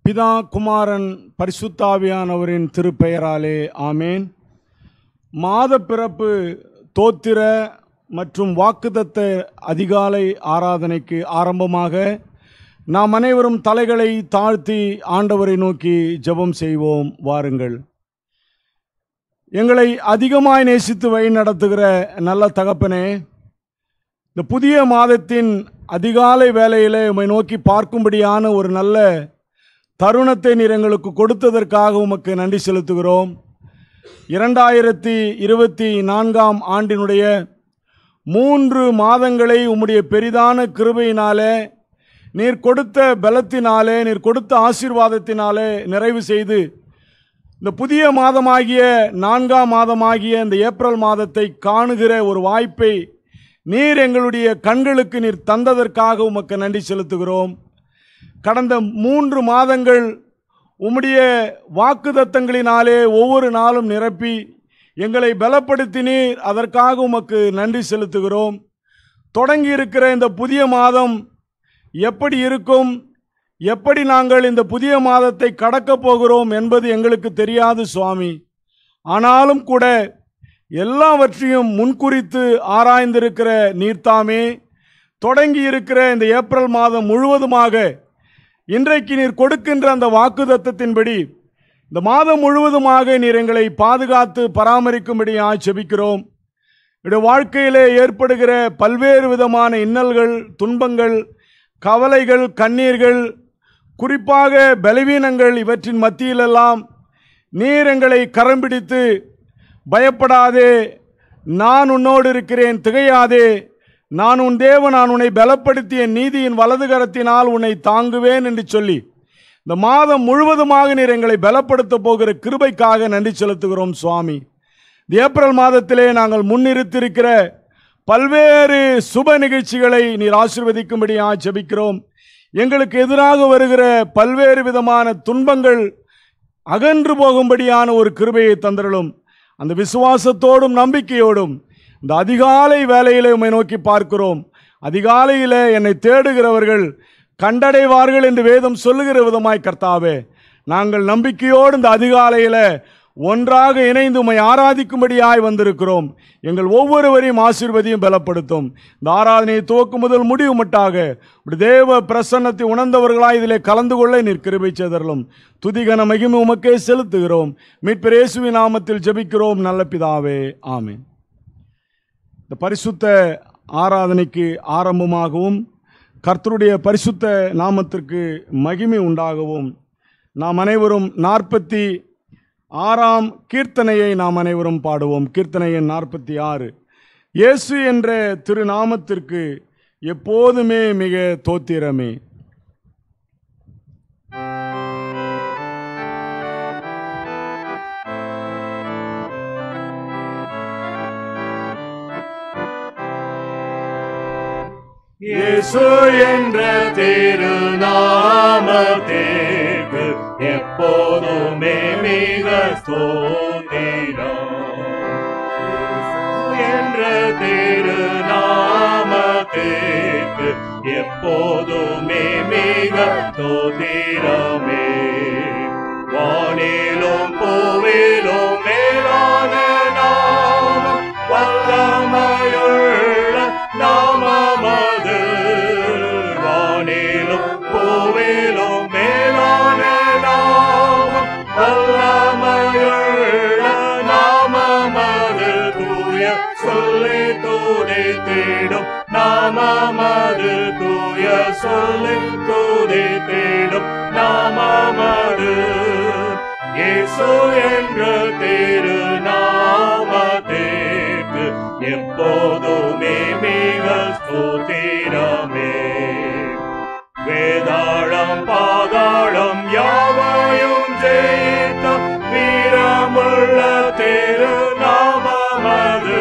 பிதா, குமாரன், பரிசுத்தாவியானவரின் திருப்பெயராலே ஆமேன். மாத பிறப்பு தோத்திர மற்றும் வாக்குத்தத்த அதிகாலை ஆராதனைக்கு ஆரம்பமாக நாம் அனைவரும் தலைகளை தாழ்த்தி ஆண்டவரை நோக்கி ஜெபம் செய்வோம். வாருங்கள். எங்களை அதிகமாய் நேசித்து வழி நடத்துகிற நல்ல தகப்பனே, இந்த புதிய மாதத்தின் அதிகாலை வேளையிலே உம்மை நோக்கி பார்க்கும்படியான ஒரு நல்ல தருணத்தை நீர் எங்களுக்கு கொடுத்ததற்காக உமக்கு நன்றி செலுத்துகிறோம். 2024 ஆண்டினுடைய 3 மாதங்களை உம்முடைய பெரிதான கிருபையினாலே, நீர் கொடுத்த பலத்தினாலே, நீர் கொடுத்த ஆசீர்வாதத்தினாலே நிறைவு செய்து இந்த புதிய மாதமாகிய 4ஆம் மாதமாகிய இந்த ஏப்ரல் மாதத்தை காணுகிற ஒரு வாய்ப்பை நீர் எங்களுடைய கண்களுக்கு நீர் தந்ததற்காக உமக்கு நன்றி செலுத்துகிறோம். கடந்த 3 மாதங்கள் உம்முடைய வாக்குத்தத்தங்களினாலே ஒவ்வொரு நாளும் நிரப்பி எங்களை பலப்படுத்தினீர். அதற்காக உமக்கு நன்றி செலுத்துகிறோம். தொடங்கி இருக்கிற இந்த புதிய மாதம் எப்படி இருக்கும், எப்படி நாங்கள் இந்த புதிய மாதத்தை கடக்கப் போகிறோம் என்பது எங்களுக்கு தெரியாது சுவாமி. ஆனாலும் கூட எல்லாவற்றையும் முன்குறித்து ஆராய்ந்திருக்கிற நீர்தாமே, தொடங்கி இருக்கிற இந்த ஏப்ரல் மாதம் முழுவதுமாக இன்றைக்கு நீர் கொடுக்கின்ற அந்த வாக்குத்தத்தத்தின்படி இந்த மாதம் முழுவதுமாக நீர் எங்களை பாதுகாத்து பராமரிக்கும்படியாக ஜெபிக்கிறோம். என்னுடைய வாழ்க்கையிலே ஏற்படுகிற பல்வேறு விதமான இன்னல்கள், துன்பங்கள், கவலைகள், கண்ணீர்கள், குறிப்பாக பலவீனங்கள், இவற்றின் மத்தியிலெல்லாம் நீர் எங்களை கரம் பிடித்து பயப்படாதே, நான் உன்னோடு இருக்கிறேன், திகையாதே, நான் உன் தேவன், நான் உன்னை பலப்படுத்திய நீதியின் வலது கரத்தினால் உன்னை தாங்குவேன் என்று சொல்லி இந்த மாதம் முழுவதுமாக நீர் எங்களை பலப்படுத்த போகிற கிருபைக்காக நன்றி செலுத்துகிறோம் சுவாமி. இந்த ஏப்ரல் மாதத்திலே நாங்கள் முன்னிறுத்திருக்கிற பல்வேறு சுப நிகழ்ச்சிகளை நீர் ஆசீர்வதிக்கும்படியாக ஜெபிக்கிறோம். எங்களுக்கு எதிராக வருகிற பல்வேறு விதமான துன்பங்கள் அகன்று போகும்படியான ஒரு கிருபையை தந்தருளும். அந்த விசுவாசத்தோடும் நம்பிக்கையோடும் இந்த அதிகாலை வேளையிலே உம்மை நோக்கி பார்க்கிறோம். அதிகாலையிலே என்னை தேடுகிறவர்கள் கண்டடைவார்கள் என்று வேதம் சொல்லுகிற விதமாய் கர்த்தாவே, நாங்கள் நம்பிக்கையோடு இந்த அதிகாலையில் ஒன்றாக இணைந்து உம்மை ஆராதிக்கும்படியாய் வந்திருக்கிறோம். எங்கள் ஒவ்வொருவரையும் ஆசீர்வதியும் பலப்படுத்தும். இந்த ஆராதனையை துவக்கும் முதல் முடிவு மட்டாக தேவ பிரசன்னத்தை உணர்ந்தவர்களாய் இதிலே கலந்து கொள்ள நீர் கிருபை செய்தருளும். துதிகன மகிமை உமக்கே செலுத்துகிறோம். மீட்பர் இயேசுவின் நாமத்தில் ஜெபிக்கிறோம் நல்ல பிதாவே, ஆமென். இந்த பரிசுத்த ஆராதனைக்கு ஆரம்பமாகவும் கர்த்தருடைய பரிசுத்த நாமத்திற்கு மகிமை உண்டாகவும் நாம் அனைவரும் 46ஆம் கீர்த்தனையை நாம் அனைவரும் பாடுவோம். கீர்த்தனை எண் 46. இயேசு என்ற திருநாமத்திற்கு எப்போதுமே மிக தோத்திரமே. இயேசு என்ற திருநாமத்திற்கு எப்போதுமே மிக ஸ்தோத்திரம். என்ற திருநாமத்திற்கு எப்போதுமே மிக ஸ்தோத்திரமே. வானிலும் பூவிலும் மேலான நாமம், வல்லமையுள்ள நாமமது. வானிலும் பூவிலும் மேலான நாமம், வல்லமையுள்ள நாமமது. தூய சொல்லி துதித்திடும் நாமமது. தூய சொல்லி துதித்திடும் நாமமது. இயேசு என்ற திருநாமத்திற்கு எப்போதுமே மிக ஸ்தோத்திரமே. வேதாளம் பாதாளம் யாவையும் ஜெயித்த வீரமுள்ள திருநாமமது.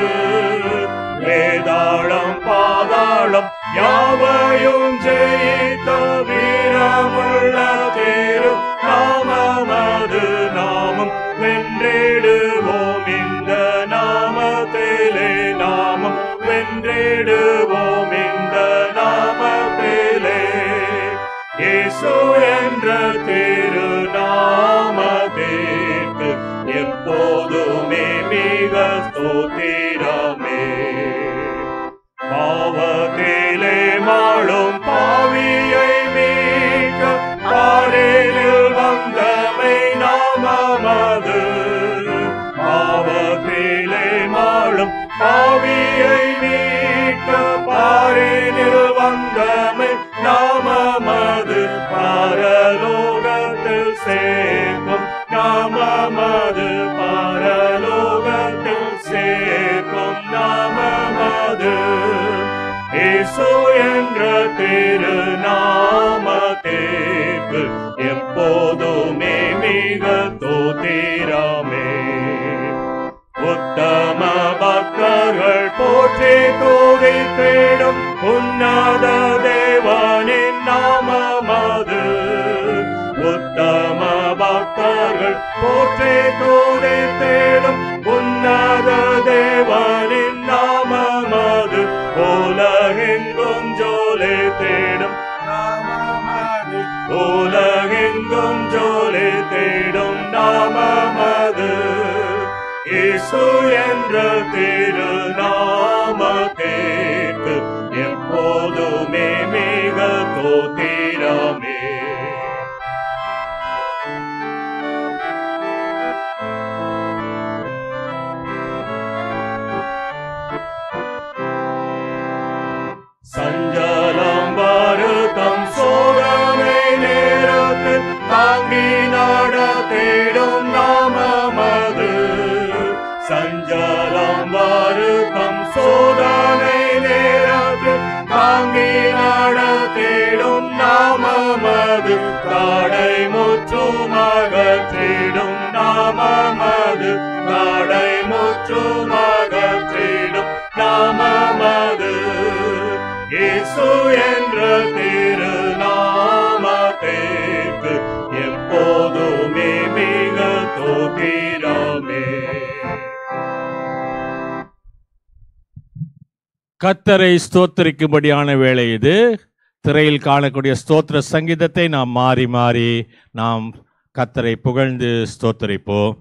வேதாளம் பாதாளம் யாவையும் ஜெயித்த வீரமுள்ள திருநாமமது. நாமம் வென்றிடுவோம் இந்த நாமத்திலே, நாமம் வென்றிடுவோம் இந்த நாமத்திலே. இயேசு என்ற திரு தோத்திரமே. பாவத்திலே மாளும் பாவியை மீட்க பாரினில் வந்தமை நாமமது. பாவத்திலே மாளும் பாவியை மீட்க பாரினில் வந்தமை நாமமது. பரலோகத்தில் சேர்க்கும் நாமமது. பரலோகத்தில் சேர்க்கும் நாமமது. இயேசு என்ற திருநாமத்திற்கு எப்போதுமே மிக தோத்திரமே. உத்தம பக்தர்கள் போற்றி துதித்திடும் உன்னத தேவனின் நாமமது. உத்தம பக்தர்கள் போற்றி துதித்திடும் உன்னத தேவனின் நாமமது. உலகெங்கும் ஜொலித்திடும் நாமமது. உலகெங்கும் ஜொலித்திடும் நாமமது. இயேசு என்ற திருநாமத்திற்கு எப்போதுமே மிக தோத்திரமே. சஞ்சலம் வருத்தம் சோதனை நேரத்தில் தாங்கி நடத்திடும் நாமமது. சஞ்சலம் வருத்தம் சோதனை நேரத்தில் தாங்கி நடத்திடும் நாமமது. தடை முற்றும் அகற்றிடும் நாமமது. தடை முற்றும் அகற்றிடும் நாமமது. இயேசு என்ற திருநாமத்திற்கு எப்போதுமே மிக தோத்திரமே. கர்த்தரை ஸ்தோத்திரிக்கும்படியான வேளை இது. திரையில் காணக்கூடிய ஸ்தோத்திர சங்கீதத்தை நாம் மாறி மாறி நாம் கர்த்தரை புகழ்ந்து ஸ்தோத்திரிப்போம்.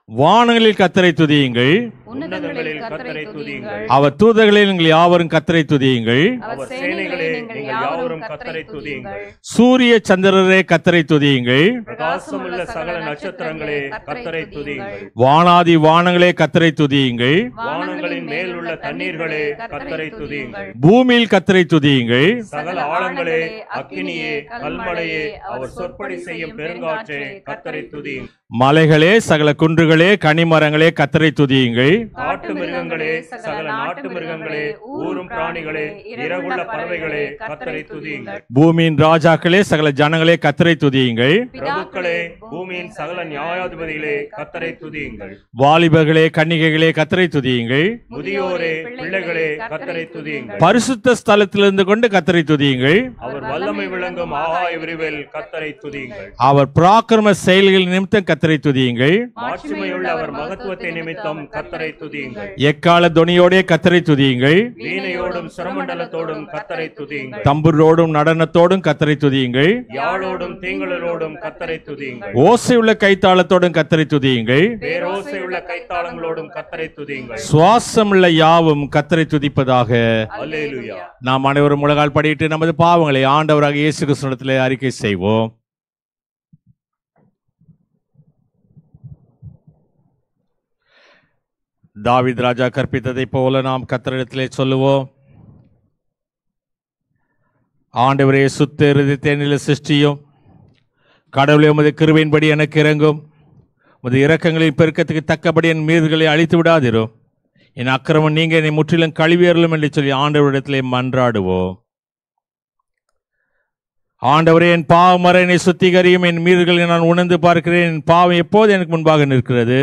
வானங்களில் கர்த்தரை துதியுங்கள், உன்னதங்களில் கர்த்தரை துதியுங்கள். அவர் தூதர்களில் நீங்கள் யாவரும் கர்த்தரை துதியுங்கள். அவர் சேனைகளே நீங்கள் யாவரும் கர்த்தரை துதியுங்கள். சூரிய சந்திரரே கர்த்தரை துதியுங்கள். பிரகாசமுள்ள சகல நட்சத்திரங்களே கர்த்தரை துதியுங்கள். வானாதி வானங்களே கர்த்தரை துதியுங்கள். வானங்களின் மேல் உள்ள தண்ணீர்களே கர்த்தரை துதியுங்கள். பூமியில் கர்த்தரை துதியுங்கள். சகல ஆழங்களே அக்கினியே கல்மழையே அவர் சொற்படி செய்யும் பெருங்காற்றே கர்த்தரை துதியுங்கள். மலைகளே சகல குன்றுகளே கனிமரங்களே கர்த்தரை துதியுங்கள். காட்டு மிருகங்களே சகல நாட்டு மிருகங்களே ஊரும் பிராணிகளே இறகுள்ள பறவைகளே கர்த்தரை துதியுங்கள். பூமியின் ராஜாக்களே சகல ஜனங்களே கர்த்தரை துதியுங்கள். பிரபுக்களே பூமியின் சகல நியாயாதிபதிகளே கர்த்தரை துதியுங்கள். வாலிபர்களே கன்னிகைகளே கர்த்தரை துதியுங்கள். முதியோரே பிள்ளைகளே கர்த்தரை துதியுங்கள். பரிசுத்த ஸ்தலத்திலிருந்து கொண்டு கர்த்தரை துதியுங்கள். அவர் வல்லமை விளங்கும் ஆகாய விரிவில் கர்த்தரை துதியுங்கள். அவர் பராக்கிரம செயல்கள் நிமித்தம் கர்த்தரை துதியுங்கள். மாட்சிமையுள்ள அவர் மகத்துவத்தை நிமித்தம் கர்த்தரை துதியுங்கள். எக்கால தொனியோடே கர்த்தரை துதியுங்கள். வீணையோடும் சுரமண்டலத்தோடும் கர்த்தரை துதியுங்கள். தம்புரோடும் நடனத்தோடும் கர்த்தரை துதியுங்கள். யாழோடும் தீங்களோடும் கர்த்தரை துதியுங்கள். ஓசையுள்ள கைத்தாளத்தோடும் கர்த்தரை துதியுங்கள். பேரோசையுள்ள கைத்தாளங்களோடும் கர்த்தரை துதியுங்கள். சுவாசமுள்ள யாவும் கர்த்தரை துதிப்பதாக. அல்லேலூயா. நாம் அனைவரும் முழங்கால் படியிட்டு நமது பாவங்களை ஆண்டவராக இயேசு கிறிஸ்துவிடத்திலே அறிக்கை செய்வோம். தாவீது ராஜா கற்பித்ததை போல நாம் கர்த்தரிடத்திலே சொல்லுவோம். ஆண்டவரே, சுத்த இருதயத்தை என்னில் சிருஷ்டியும். கடவுளே, உமது கிருபையின்படி எனக்கு இறங்கும். உமது இரக்கங்களின் பெருக்கத்துக்கு தக்கபடி என் மீறுதல்களை அழித்து விடாதிரும். என் அக்கிரமம் நீங்க என்னை முற்றிலும் கழுவியறலும் என்று சொல்லி ஆண்டவரிடத்திலே மன்றாடுவோம். ஆண்டவரே, என் பாவம் வர என்னை சுத்திகரியும். என் மீறுதல்களை நான் உணர்ந்து பார்க்கிறேன். என் பாவம் எப்போது எனக்கு முன்பாக நிற்கிறது.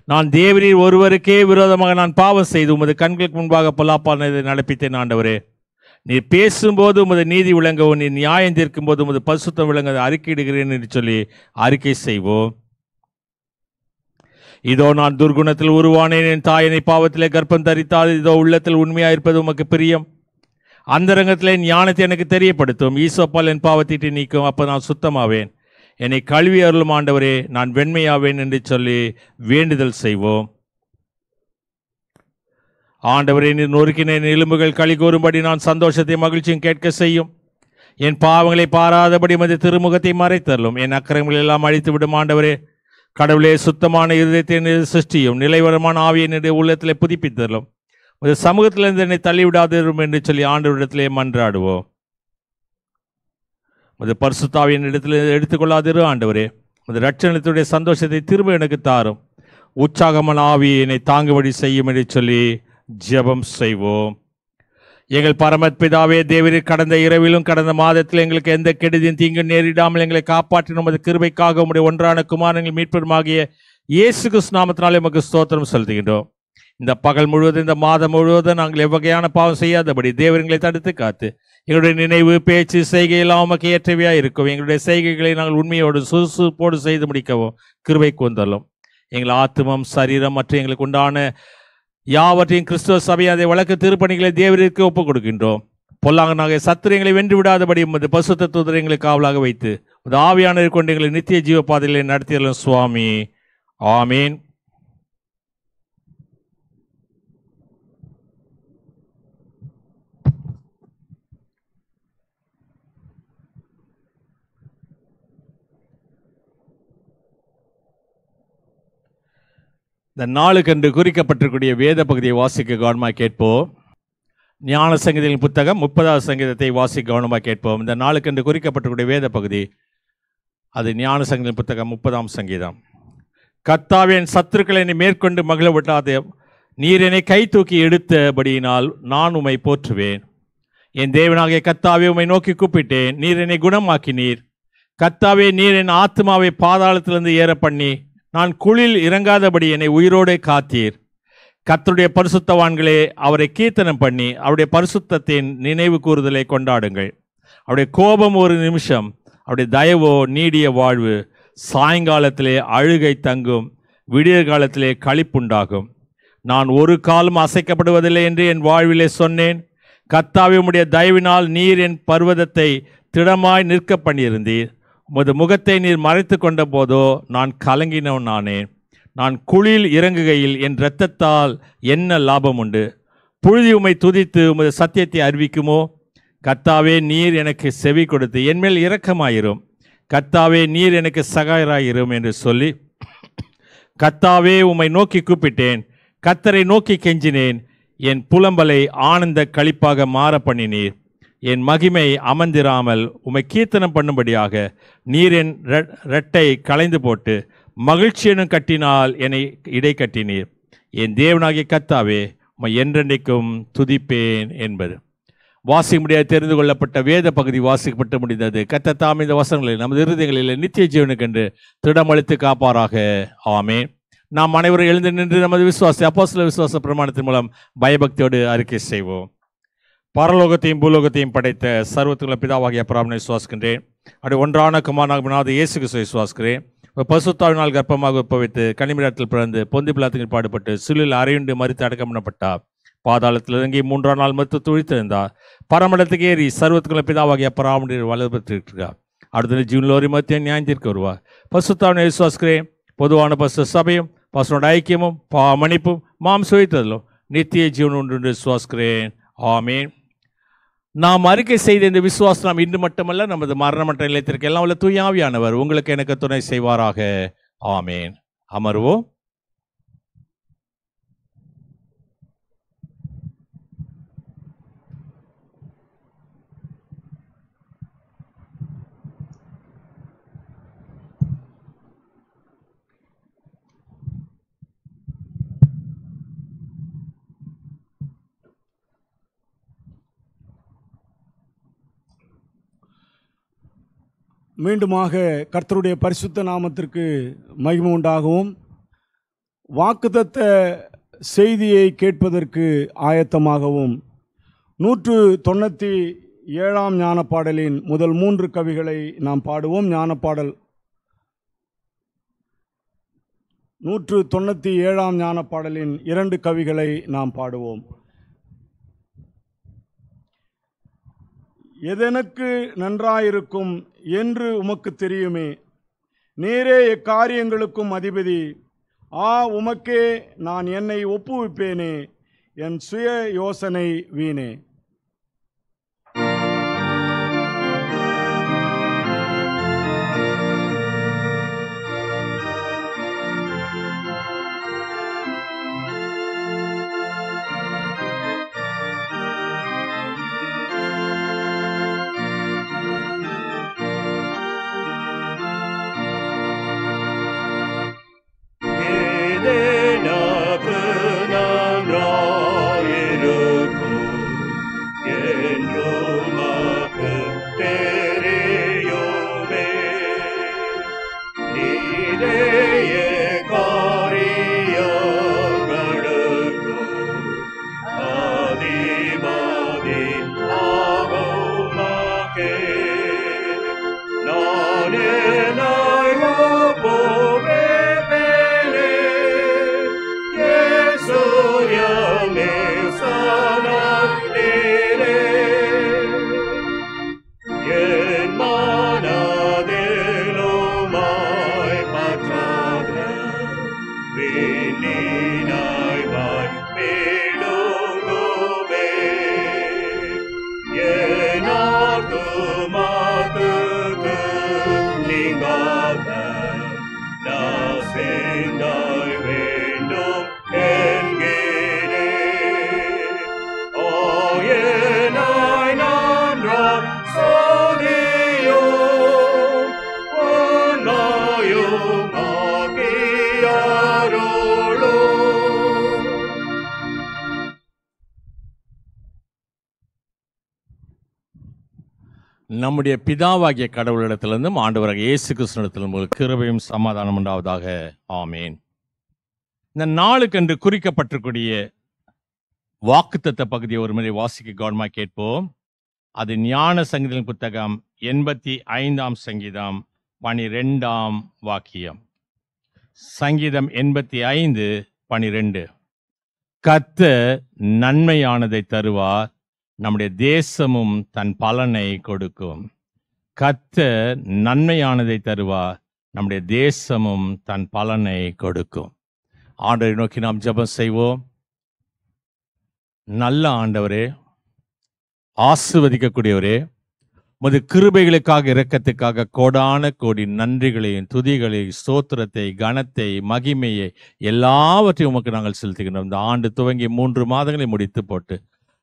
நான் தேவரீர் ஒருவருக்கே விரோதமாக நான் பாவம் செய்து உமது கண்களுக்கு முன்பாக பொல்லாப்பானதை நடப்பித்தேன். ஆண்டவரே, நீர் பேசும்போது உமது நீதி விளங்கவும், நீர் நியாயம் தீர்க்கும் போது உமது பரிசுத்தம் விளங்க அறிக்கையிடுகிறேன் என்று சொல்லி அறிக்கை செய்வோம். இதோ நான் துர்குணத்தில் உருவானேன். என் தாயினை பாவத்திலே கர்ப்பம் தரித்தால் இதோ உள்ளத்தில் உண்மையாயிருப்பது உமக்கு பிரியம். அந்தரங்கத்திலே ஞானத்தை எனக்கு தெரியப்படுத்தும். ஈசோப்பால் என் பாவத்தீட்டை நீக்கும். அப்போ நான் சுத்தமாவேன். என்னை கழுவி அருளும். ஆண்டவரே, நான் வெண்மையாவேன் என்று சொல்லி வேண்டுதல் செய்வோம். ஆண்டவரே, நீர் நொறுக்கின என் எலும்புகள் களி கூறும்படி நான் சந்தோஷத்தை மகிழ்ச்சியும் கேட்க செய்யும். என் பாவங்களை பாராதபடி மது திருமுகத்தை மறைத்தரலும். என் அக்கிரமங்கள் எல்லாம் அழித்து விடும். ஆண்டவரே, கடவுளே, சுத்தமான இருதயத்தை சிருஷ்டியும் நிலைவரமான ஆவியை என்னுடைய உள்ளத்திலே புதுப்பித்தரலும். ஒரு சமூகத்திலிருந்து என்னை தள்ளிவிடாதிரும் என்று சொல்லி ஆண்டவரிடத்திலே மன்றாடுவோம். அது பரிசுத்தாவின் இடத்துல எடுத்துக்கொள்ளாதிரு. ஆண்டவரே, அது ரட்சணத்துடைய சந்தோஷத்தை திரும்ப எனக்கு தாரும். உற்சாகமான ஆவியை என்னை தாங்குபடி செய்யும் என்று சொல்லி ஜெபம் செய்வோம். எங்கள் பரமபிதாவே, தேவரீர் கடந்த இரவிலும் கடந்த மாதத்தில் எங்களுக்கு எந்த கெடுதியும் தீங்கும் நேரிடாமல் எங்களை காப்பாற்றின உமது கிருபைக்காக உம்முடைய ஒன்றான குமாரங்கள் மீட்பருமாகிய இயேசு கிறிஸ்து நாமத்தினாலே உமக்கு ஸ்தோத்திரம் செலுத்துகின்றோம். இந்த பகல் முழுவதும் இந்த மாதம் முழுவதும் நாங்கள் எவ்வகையான பாவம் செய்யாதபடி தேவர்களை தடுத்து காத்து எங்களுடைய நினைவு, பேச்சு, செய்கையெல்லாம் உமக்கு ஏற்றவையாக இருக்கும். எங்களுடைய செய்கைகளை நாங்கள் உண்மையோடு சுறுசுறுப்போடு செய்து முடிக்கவும் கிருபை கூந்தலும். எங்கள் ஆத்துமம், சரீரம் மற்றும் எங்களுக்கு உண்டான யாவற்றையும் கிறிஸ்துவ சபை அதை வழக்கு திருப்பணிகளை தேவருக்கு ஒப்புக் கொடுக்கின்றோம். பொல்லாங்கனாக சத்திரங்களை வென்று விடாதபடி உமது பசுத்த தூதரை எங்களுக்கு காவலாக வைத்து உமது ஆவியானவர் கொண்டு எங்களை நித்திய ஜீவ பாதையிலே நடத்தியலும் சுவாமி. ஆமீன். இந்த நாளுக்கென்று குறிக்கப்பட்டிருக்கூடிய வேத பகுதியை வாசிக்க கவனமாக கேட்போம். ஞான சங்கீதத்தின் புத்தகம் 30வது சங்கீதத்தை வாசிக்க கவனமாக கேட்போம். இந்த நாளுக்கென்று குறிக்கப்பட்டிருக்கூடிய வேத பகுதி அது ஞான சங்கீதத்தின் புத்தகம் 30ஆம் சங்கீதம். கர்த்தாவே, என் சத்துருக்களை என்னை மேற்கொண்டு மகிழ விட்டாதே. நீர் என்னை கை தூக்கி எடுத்தபடியினால் நான் உம்மை போற்றுவேன். என் தேவனாகிய கர்த்தாவே, உம்மை நோக்கி கூப்பிட்டேன், நீர் என்னை குணமாக்கினீர். கர்த்தாவே, நீர் என் ஆத்மாவை பாதாளத்திலிருந்து ஏற பண்ணி நான் குழில் இறங்காதபடி என்னை உயிரோடு காத்தீர். கர்த்தருடைய பரிசுத்தவான்களே, அவரை கீர்த்தனம் பண்ணி அவருடைய பரிசுத்தத்தின் நினைவு கூறுதலை கொண்டாடுங்கள். அவருடைய கோபம் ஒரு நிமிஷம், அவருடைய தயவோ நீடிய வாழ்வு. சாயங்காலத்திலே அழுகை தங்கும், விடியற் காலத்திலே களிப்புண்டாகும். நான் ஒரு காலம் அசைக்கப்படுவதில்லை என்று என் வாழ்விலே சொன்னேன். கர்த்தாவே, உம்முடைய தயவினால் நீர் என் பர்வதத்தை திடமாய் நிற்க பண்ணியிருந்தீர். உமது முகத்தை நீர் மறைத்து கொண்ட போதோ நான் கலங்கினவன் ஆனேன். நான் குழியில் இறங்குகையில் என் இரத்தத்தால் என்ன லாபம் உண்டு? புழுதி உம்மை துதித்து உமது சத்தியத்தை அறிவிக்குமோ? கர்த்தாவே, நீர் எனக்கு செவி கொடுத்து என்மேல் இரக்கமாயிரும். கர்த்தாவே, நீர் எனக்கு சகாயராயிரும் என்று சொல்லி, கர்த்தாவே, உம்மை நோக்கி கூப்பிட்டேன், கர்த்தரை நோக்கி கெஞ்சினேன். என் புலம்பலை ஆனந்த களிப்பாக மாற பண்ணினீர். என் மகிமை அமர்ந்திராமல் உம்மை கீர்த்தனம் பண்ணும்படியாக நீர் என் ரெட்டை களைந்து போட்டு மகிழ்ச்சியனும் கட்டினால் என்னை இடை கட்டினீர். என் தேவனாகிய கர்த்தாவே, உம்மை என்றென்றைக்கும் துதிப்பேன் என்பது வாசிக்க முடியாது தெரிந்து கொள்ளப்பட்ட வேத பகுதி வாசிக்கப்பட்டு முடிந்தது. கர்த்தர் தாம் இந்த வசனங்களில் நமது இருதயங்களில் நித்திய ஜீவனுக்கென்று திடமளித்து காப்பாராக. ஆமேன். நாம் அனைவரும் எழுந்து நின்று நமது அப்போஸ்தலர் விசுவாச பிரமாணத்தின் மூலம் பயபக்தியோடு அறிக்கை செய்வோம். பரலோகத்தையும் பூலோகத்தையும் படைத்த சர்வத்துள்ள பிதாவாகிய பிராமணனை விசுவாசிக்கின்றேன். அப்படி ஒன்றான குமாரனாக இயேசு கிறிஸ்துவை விசுவாசிக்கிறேன். பரிசுத்தாவினால் கர்ப்பமாக உற்பவித்து கனிமிடத்தில் பிறந்து பொந்தி பிலாத்துக்கு பாடுபட்டு சிலுவையில் அறையுண்டு மரித்து அடக்கம் பண்ணப்பட்டார். பாதாளத்தில் இறங்கி 3ஆம் நாள் மறுத்து துழித்திருந்தார். பரமடத்துக்கு ஏறி சர்வத்துக்குள்ள பிதாவாகிய பிராமணர் வளர்பெற்றிருக்கிறார். அடுத்த ஜீவனோரி மத்திய நியாயத்திற்கு வருவார். பரிசுத்தாவினை விசுவாசிக்கிறேன். பொதுவான பசு சபையும் பசுனோட ஐக்கியமும் மன்னிப்பும் மாம் சுவைத்ததிலும் நித்திய ஜீவன் ஒன்று விசுவாசிக்கிறேன். ஆமீன். நாம் அறிக்கை செய்த இந்த விசுவாசம் நாம் இன்று மட்டுமல்ல, நமது மரணமற்ற நிலையத்திற்கு எல்லாம் உள்ள தூய ஆவியானவர் உங்களுக்கு எனக்கு துணை செய்வாராக. ஆமீன். அமர்வோம். மீண்டுமாக கர்த்தருடைய பரிசுத்த நாமத்திற்கு மகிமை உண்டாகவும், வாக்குத்தத்த செய்தியை கேட்பதற்கு ஆயத்தமாகவும் 197ஆம் ஞானப்பாடலின் முதல் 3 கவிகளை நாம் பாடுவோம். ஞானப்பாடல் 197ஆம் ஞானப்பாடலின் 2 கவிகளை நாம் பாடுவோம். எதெனக்கு நன்றாயிருக்கும் என்று உமக்கு தெரியுமே, நீரே எக்காரியங்களுக்கும் அதிபதி. உமக்கே நான் என்னை ஒப்புவிப்பேனே. என் சுய யோசனை வீணே. நம்முடைய பிதாவாகிய கடவுளிடத்திலிருந்தும் ஆண்டவராக இயேசு கிறிஸ்துவிடத்திலும் உங்களுக்கு கிருபையும் சமாதானம் உண்டாவதாக. ஆமேன். இந்த நாளுக்கென்று குறிக்கப்பட்டிருக்கூடிய வாக்குத்தத்த பகுதியை ஒரு முறை வாசிக்க கவனமாக கேட்போம். அது ஞான சங்கீதங்களின் புத்தகம் 85ஆம் சங்கீதம் 12ஆம் வாக்கியம். சங்கீதம் 85:12. கர்த்தர் நன்மையானதை தருவார், நம்முடைய தேசமும் தன் பலனை கொடுக்கும். கர்த்தர் நன்மையானதை தருவார், நம்முடைய தேசமும் தன் பலனை கொடுக்கும். ஆண்டவரை நோக்கி நாம் ஜெபம் செய்வோம். நல்ல ஆண்டவரே, ஆசீர்வதிக்கக்கூடியவரே, உமது கிருபைகளுக்காக இரக்கத்துக்காக கோடான கோடி நன்றிகளையும் துதிகளையும் ஸ்தோத்திரத்தை கனத்தை மகிமையை எல்லாவற்றையும் உமக்கு நாங்கள் செலுத்துகின்றோம். இந்த ஆண்டு துவங்கி 3 மாதங்களை முடித்து போட்டு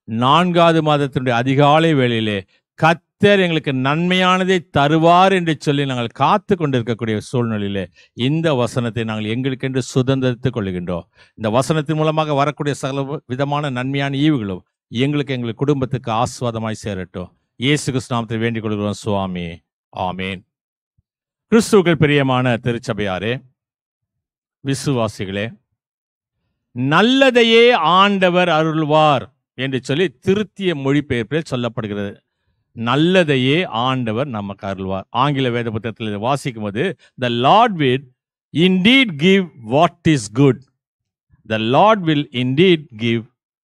4வது மாதத்தினுடைய அதிகாலை வேளையிலே கர்த்தர் எங்களுக்கு நன்மையானதை தருவார் என்று சொல்லி நாங்கள் காத்து கொண்டிருக்கக்கூடிய சூழ்நிலையிலே இந்த வசனத்தை நாங்கள் எங்களுக்கென்று சுதந்திரத்துக் கொள்கின்றோம். இந்த வசனத்தின் மூலமாக வரக்கூடிய சகல விதமான நன்மையான ஈவுகளும் எங்கள் குடும்பத்துக்கு ஆசீர்வாதமாய் சேரட்டும். இயேசு கிறிஸ்து நாமத்தை வேண்டிக் கொள்கிறோம் சுவாமி. ஆமேன். கிறிஸ்துவுக்குள் பிரியமான திருச்சபையாரே, விசுவாசிகளே, நல்லதையே ஆண்டவர் அருள்வார் என்று சொல்லி திருத்திய மொழிபெயர்ப்பில் சொல்லப்படுகிறது. நல்லதையே ஆண்டவர் நமக்கு அருள்வார். ஆங்கில வேத புத்தகத்தில் இதை வாசிக்கும் போது the Lord will indeed give what is good. The Lord will indeed give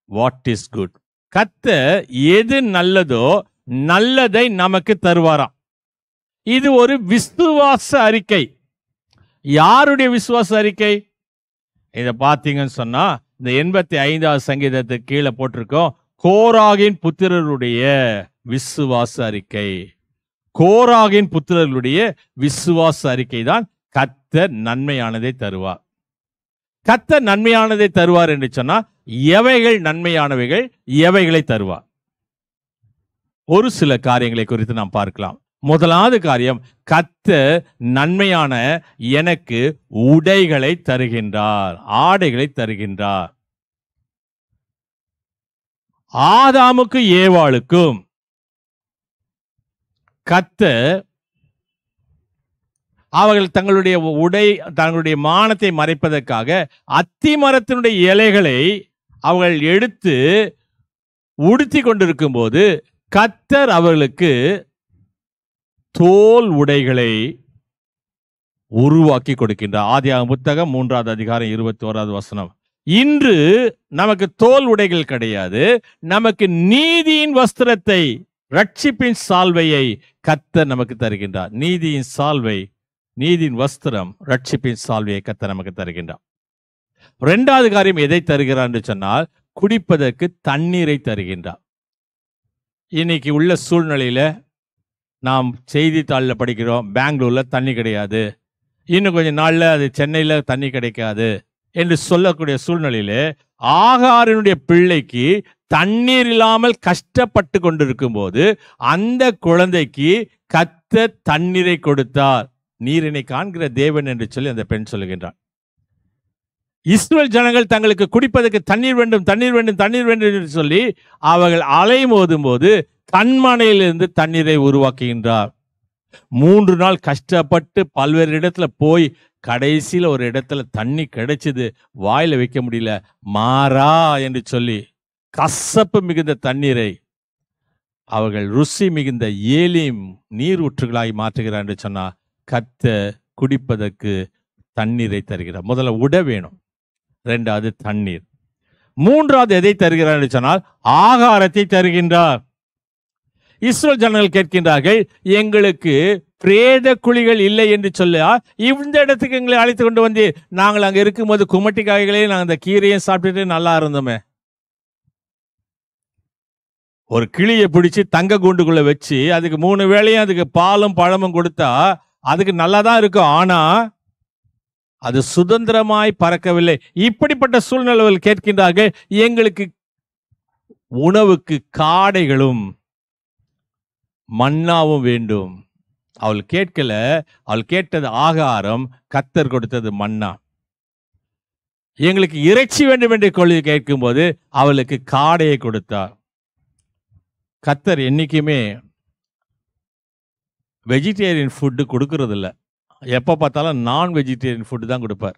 what is good. கர்த்தர் எது நல்லதோ நல்லதை நமக்கு தருவாராம். இது ஒரு விசுவாச அறிக்கை. யாருடைய விசுவாச அறிக்கை? இதை பார்த்தீங்கன்னு சொன்னா இந்த 85வது சங்கீதத்துக்கு கீழே போட்டிருக்கோம், கோராகின் புத்திரருடைய விசுவாச அறிக்கை. கோராகின் புத்திரர்களுடைய விசுவாச அறிக்கை தான் கர்த்தர் நன்மையானதை தருவார். கர்த்தர் நன்மையானதை தருவார் என்று சொன்னா எவைகள் நன்மையானவைகள், எவைகளை தருவார்? ஒரு சில காரியங்களை குறித்து நாம் பார்க்கலாம். முதலாவது காரியம், கர்த்தர் நன்மையான எனக்கு உடைகளை தருகின்றார், ஆடைகளை தருகின்றார். ஆதாமுக்கு ஏவாளுக்கும் கர்த்தர் அவர்கள் தங்களுடைய தங்களுடைய மானத்தை மறைப்பதற்காக அத்தி மரத்தினுடைய இலைகளை அவர்கள் எடுத்து உடுத்தி கொண்டிருக்கும் போது கர்த்தர் அவர்களுக்கு தோல் உடைகளை உருவாக்கி கொடுக்கின்றார். ஆதியாகமம் புத்தகம் 3வது அதிகாரம் 21வது வசனம். இன்று நமக்கு தோல் உடைகள் கிடையாது, நமக்கு நீதியின் வஸ்திரத்தை, ரட்சிப்பின் சால்வையை கர்த்தர் நமக்கு தருகின்றார். நீதியின் சால்வை, நீதியின் வஸ்திரம், ரட்சிப்பின் சால்வையை கர்த்தர் நமக்கு தருகின்றார். 2வது காரியம் எதை தருகிறார் என்று சொன்னால், குடிப்பதற்கு தண்ணீரை தருகின்றார். இன்னைக்கு உள்ள சூழ்நிலையில நாம் செய்தித்தாளில் படிக்கிறோம், பெங்களூர்ல தண்ணி கிடையாது, இன்னும் கொஞ்சம் நாள்ல அது சென்னையில தண்ணி கிடைக்காது என்று சொல்லக்கூடிய சூழ்நிலையில ஆகாரினுடைய பிள்ளைக்கு தண்ணீர் இல்லாமல் கஷ்டப்பட்டு கொண்டிருக்கும் போது அந்த குழந்தைக்கு கர்த்தர் தண்ணீரை கொடுத்தார். நீரினை காண்கிற தேவன் என்று சொல்லி அந்த பெண் சொல்லுகின்றார். இஸ்ரவேல் ஜனங்கள் தங்களுக்கு குடிப்பதற்கு தண்ணீர் வேண்டும், தண்ணீர் வேண்டும், தண்ணீர் வேண்டும் என்று சொல்லி அவர்கள் அலைமோதும் போது கண்மனையிலிருந்து தண்ணீரை உருவாக்குகின்றார். 3 நாள் கஷ்டப்பட்டு பல்வேறு இடத்துல போய் கடைசியில் ஒரு இடத்துல தண்ணி கிடைச்சது. வாயில வைக்க முடியல. மாறா என்று சொல்லி கசப்பு மிகுந்த தண்ணீரை அவர்கள் ருசி மிகுந்த ஏலிம் நீர் ஊற்றுகளாய் மாற்றுகிறார் என்று சொன்னா கர்த்தர் குடிப்பதற்கு தண்ணீரை தருகிறார். முதல்ல உட வேணும், 2வது தண்ணீர், 3வது எதை தருகிறார் என்று சொன்னால் ஆகாரத்தை தருகின்றார். இஸ்ரவேல் ஜனங்கள் கேட்கின்றார்கள், எங்களுக்கு பிரேத குழிகள் இல்லை என்று சொல்ல இந்த இடத்துக்கு எங்களை அழைத்து கொண்டு வந்து, நாங்கள் அங்க இருக்கும்போது குமட்டி காய்களையும் நாங்கள் அந்த கீரையும் சாப்பிட்டுட்டு நல்லா இருந்தோமே. ஒரு கிளியை பிடிச்சி தங்க கூண்டுக்குள்ள வச்சு அதுக்கு 3 வேளையும் அதுக்கு பாலும் பழமும் கொடுத்தா அதுக்கு நல்லா தான் இருக்கும். ஆனா அது சுதந்திரமாய் பறக்கவில்லை. இப்படிப்பட்ட சூழ்நிலைகள் கேட்கின்றார்கள், எங்களுக்கு உணவுக்கு காடைகளும் மன்னாவும் வேண்டும். அவள் கேட்கல, அவள் கேட்டது ஆகாரம், கர்த்தர் கொடுத்தது மன்னா. எங்களுக்கு இறைச்சி வேண்டும் என்று கொள்ளி கேட்கும் போது அவளுக்கு காடையை கொடுத்தார். கர்த்தர் என்னைக்குமே வெஜிடேரியன் ஃபுட்டு கொடுக்கறது இல்லை. எப்போ பார்த்தாலும் நான் வெஜிடேரியன் ஃபுட்டு தான் கொடுப்பார்.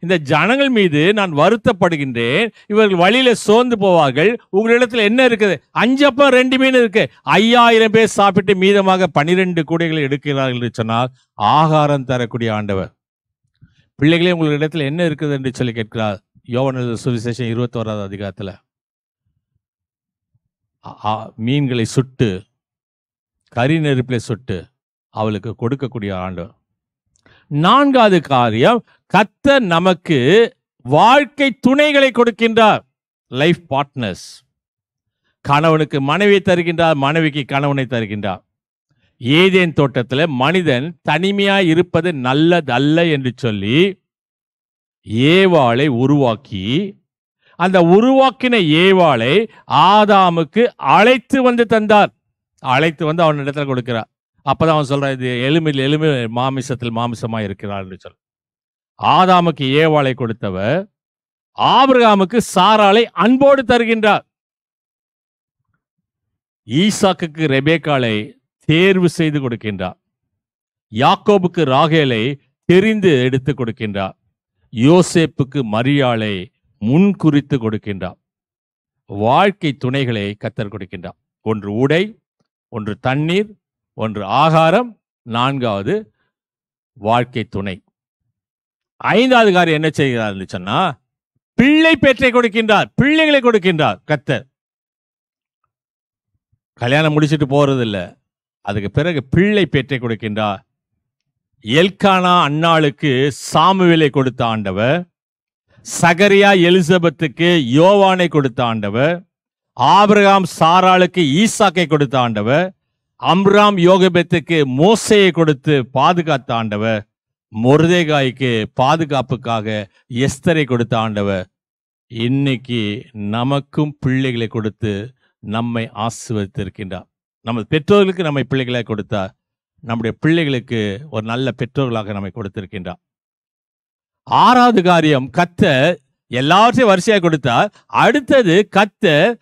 இந்த ஜனங்கள் மீது நான் வருத்தப்படுகின்றேன். இவர்கள் வழியில சோர்ந்து போவார்கள். உங்களிடத்துல என்ன இருக்குது? 5 அப்பம் 2 மீன் இருக்கு. 5000 பேர் சாப்பிட்டு மீதமாக 12 கூடைகளை எடுக்கிறார்கள் என்று சொன்னால் ஆகாரம் தரக்கூடிய ஆண்டவர். பிள்ளைகளே, உங்களிடத்துல என்ன இருக்குது என்று சொல்லி கேட்கிறார். யோவான் எழுதின சுவிசேஷம் 21வது அதிகாரத்துல மீன்களை சுட்டு கரி நெருப்பிலை சுட்டு அவளுக்கு கொடுக்கக்கூடிய ஆண்டவர். 4வது காரியம், கர்த்தர் நமக்கு வாழ்க்கை துணைகளை கொடுக்கின்றார். Life partners. கணவனுக்கு மனைவி தருகின்றார், மனைவிக்கு கணவனை தருகின்றார். ஏதேன் தோட்டத்தில் மனிதன் தனிமையாய் இருப்பது நல்லதல்ல என்று சொல்லி ஏவாளை உருவாக்கி, அந்த உருவாக்கின ஏவாளை ஆதாமுக்கு அழைத்து வந்து தந்தார். அழைத்து வந்து அவன் இடத்துல கொடுக்கிறார். அப்பதான் அவன் சொல்றான், இது எலும்பில் எலும்பு, மாமிசத்தில் மாமிசமா இருக்கிறார் என்று சொல்ல. ஆதாமுக்கு ஏவாளை கொடுத்தவர் ஆபிரகாமுக்கு சாராளை அன்போடு தருகின்றார். ஈசாக்குக்கு ரெபேக்காளை தேர்வு செய்து கொடுக்கின்றார். யாக்கோபுக்கு ராகேலை தெரிந்து எடுத்து கொடுக்கின்றார். யோசேப்புக்கு மரியாளை முன்குறித்து கொடுக்கின்றார். வாழ்க்கை துணைகளை கர்த்தர் கொடுக்கின்றார். ஒன்று உடை, ஒன்று தண்ணீர், ஒன்று ஆகாரம், 4வது வாழ்க்கை துணை. 5வது காரியம் என்ன செய்கிறார் என்று சொன்னா பிள்ளை பேற்றை கொடுக்கின்றார். பிள்ளைகளை கொடுக்கின்றார் கர்த்தர். கல்யாணம் முடிச்சிட்டு போறது இல்லை, அதுக்கு பிறகு பிள்ளை பேற்றை கொடுக்கின்றார். எல்கானா அன்னாளுக்கு சாமுவேலை கொடுத்த ஆண்டவர், சகரியா எலிசபெத்துக்கு யோவானை கொடுத்த ஆண்டவர், ஆபிரகாம் சாராளுக்கு ஈசாக்கை கொடுத்த ஆண்டவர், அம்ராம் யோகபெத்துக்கு மோசையை கொடுத்து பாதுகாத்த ஆண்டவர், மொர்தெகாய்க்கு பாதுகாப்புக்காக எஸ்தரை கொடுத்த ஆண்டவர், இன்னைக்கு நமக்கும் பிள்ளைகளை கொடுத்து நம்மை ஆசீர்வதித்திருக்கின்றார். நம்ம பெற்றோர்களுக்கு நம்மை பிள்ளைகளை கொடுத்தார். நம்முடைய பிள்ளைகளுக்கு ஒரு நல்ல பெற்றோர்களாக நம்மை கொடுத்திருக்கின்றார். 6வது காரியம், கர்த்தர் எல்லாவற்றையும் வரிசையாக கொடுத்தார். அடுத்தது கர்த்தர்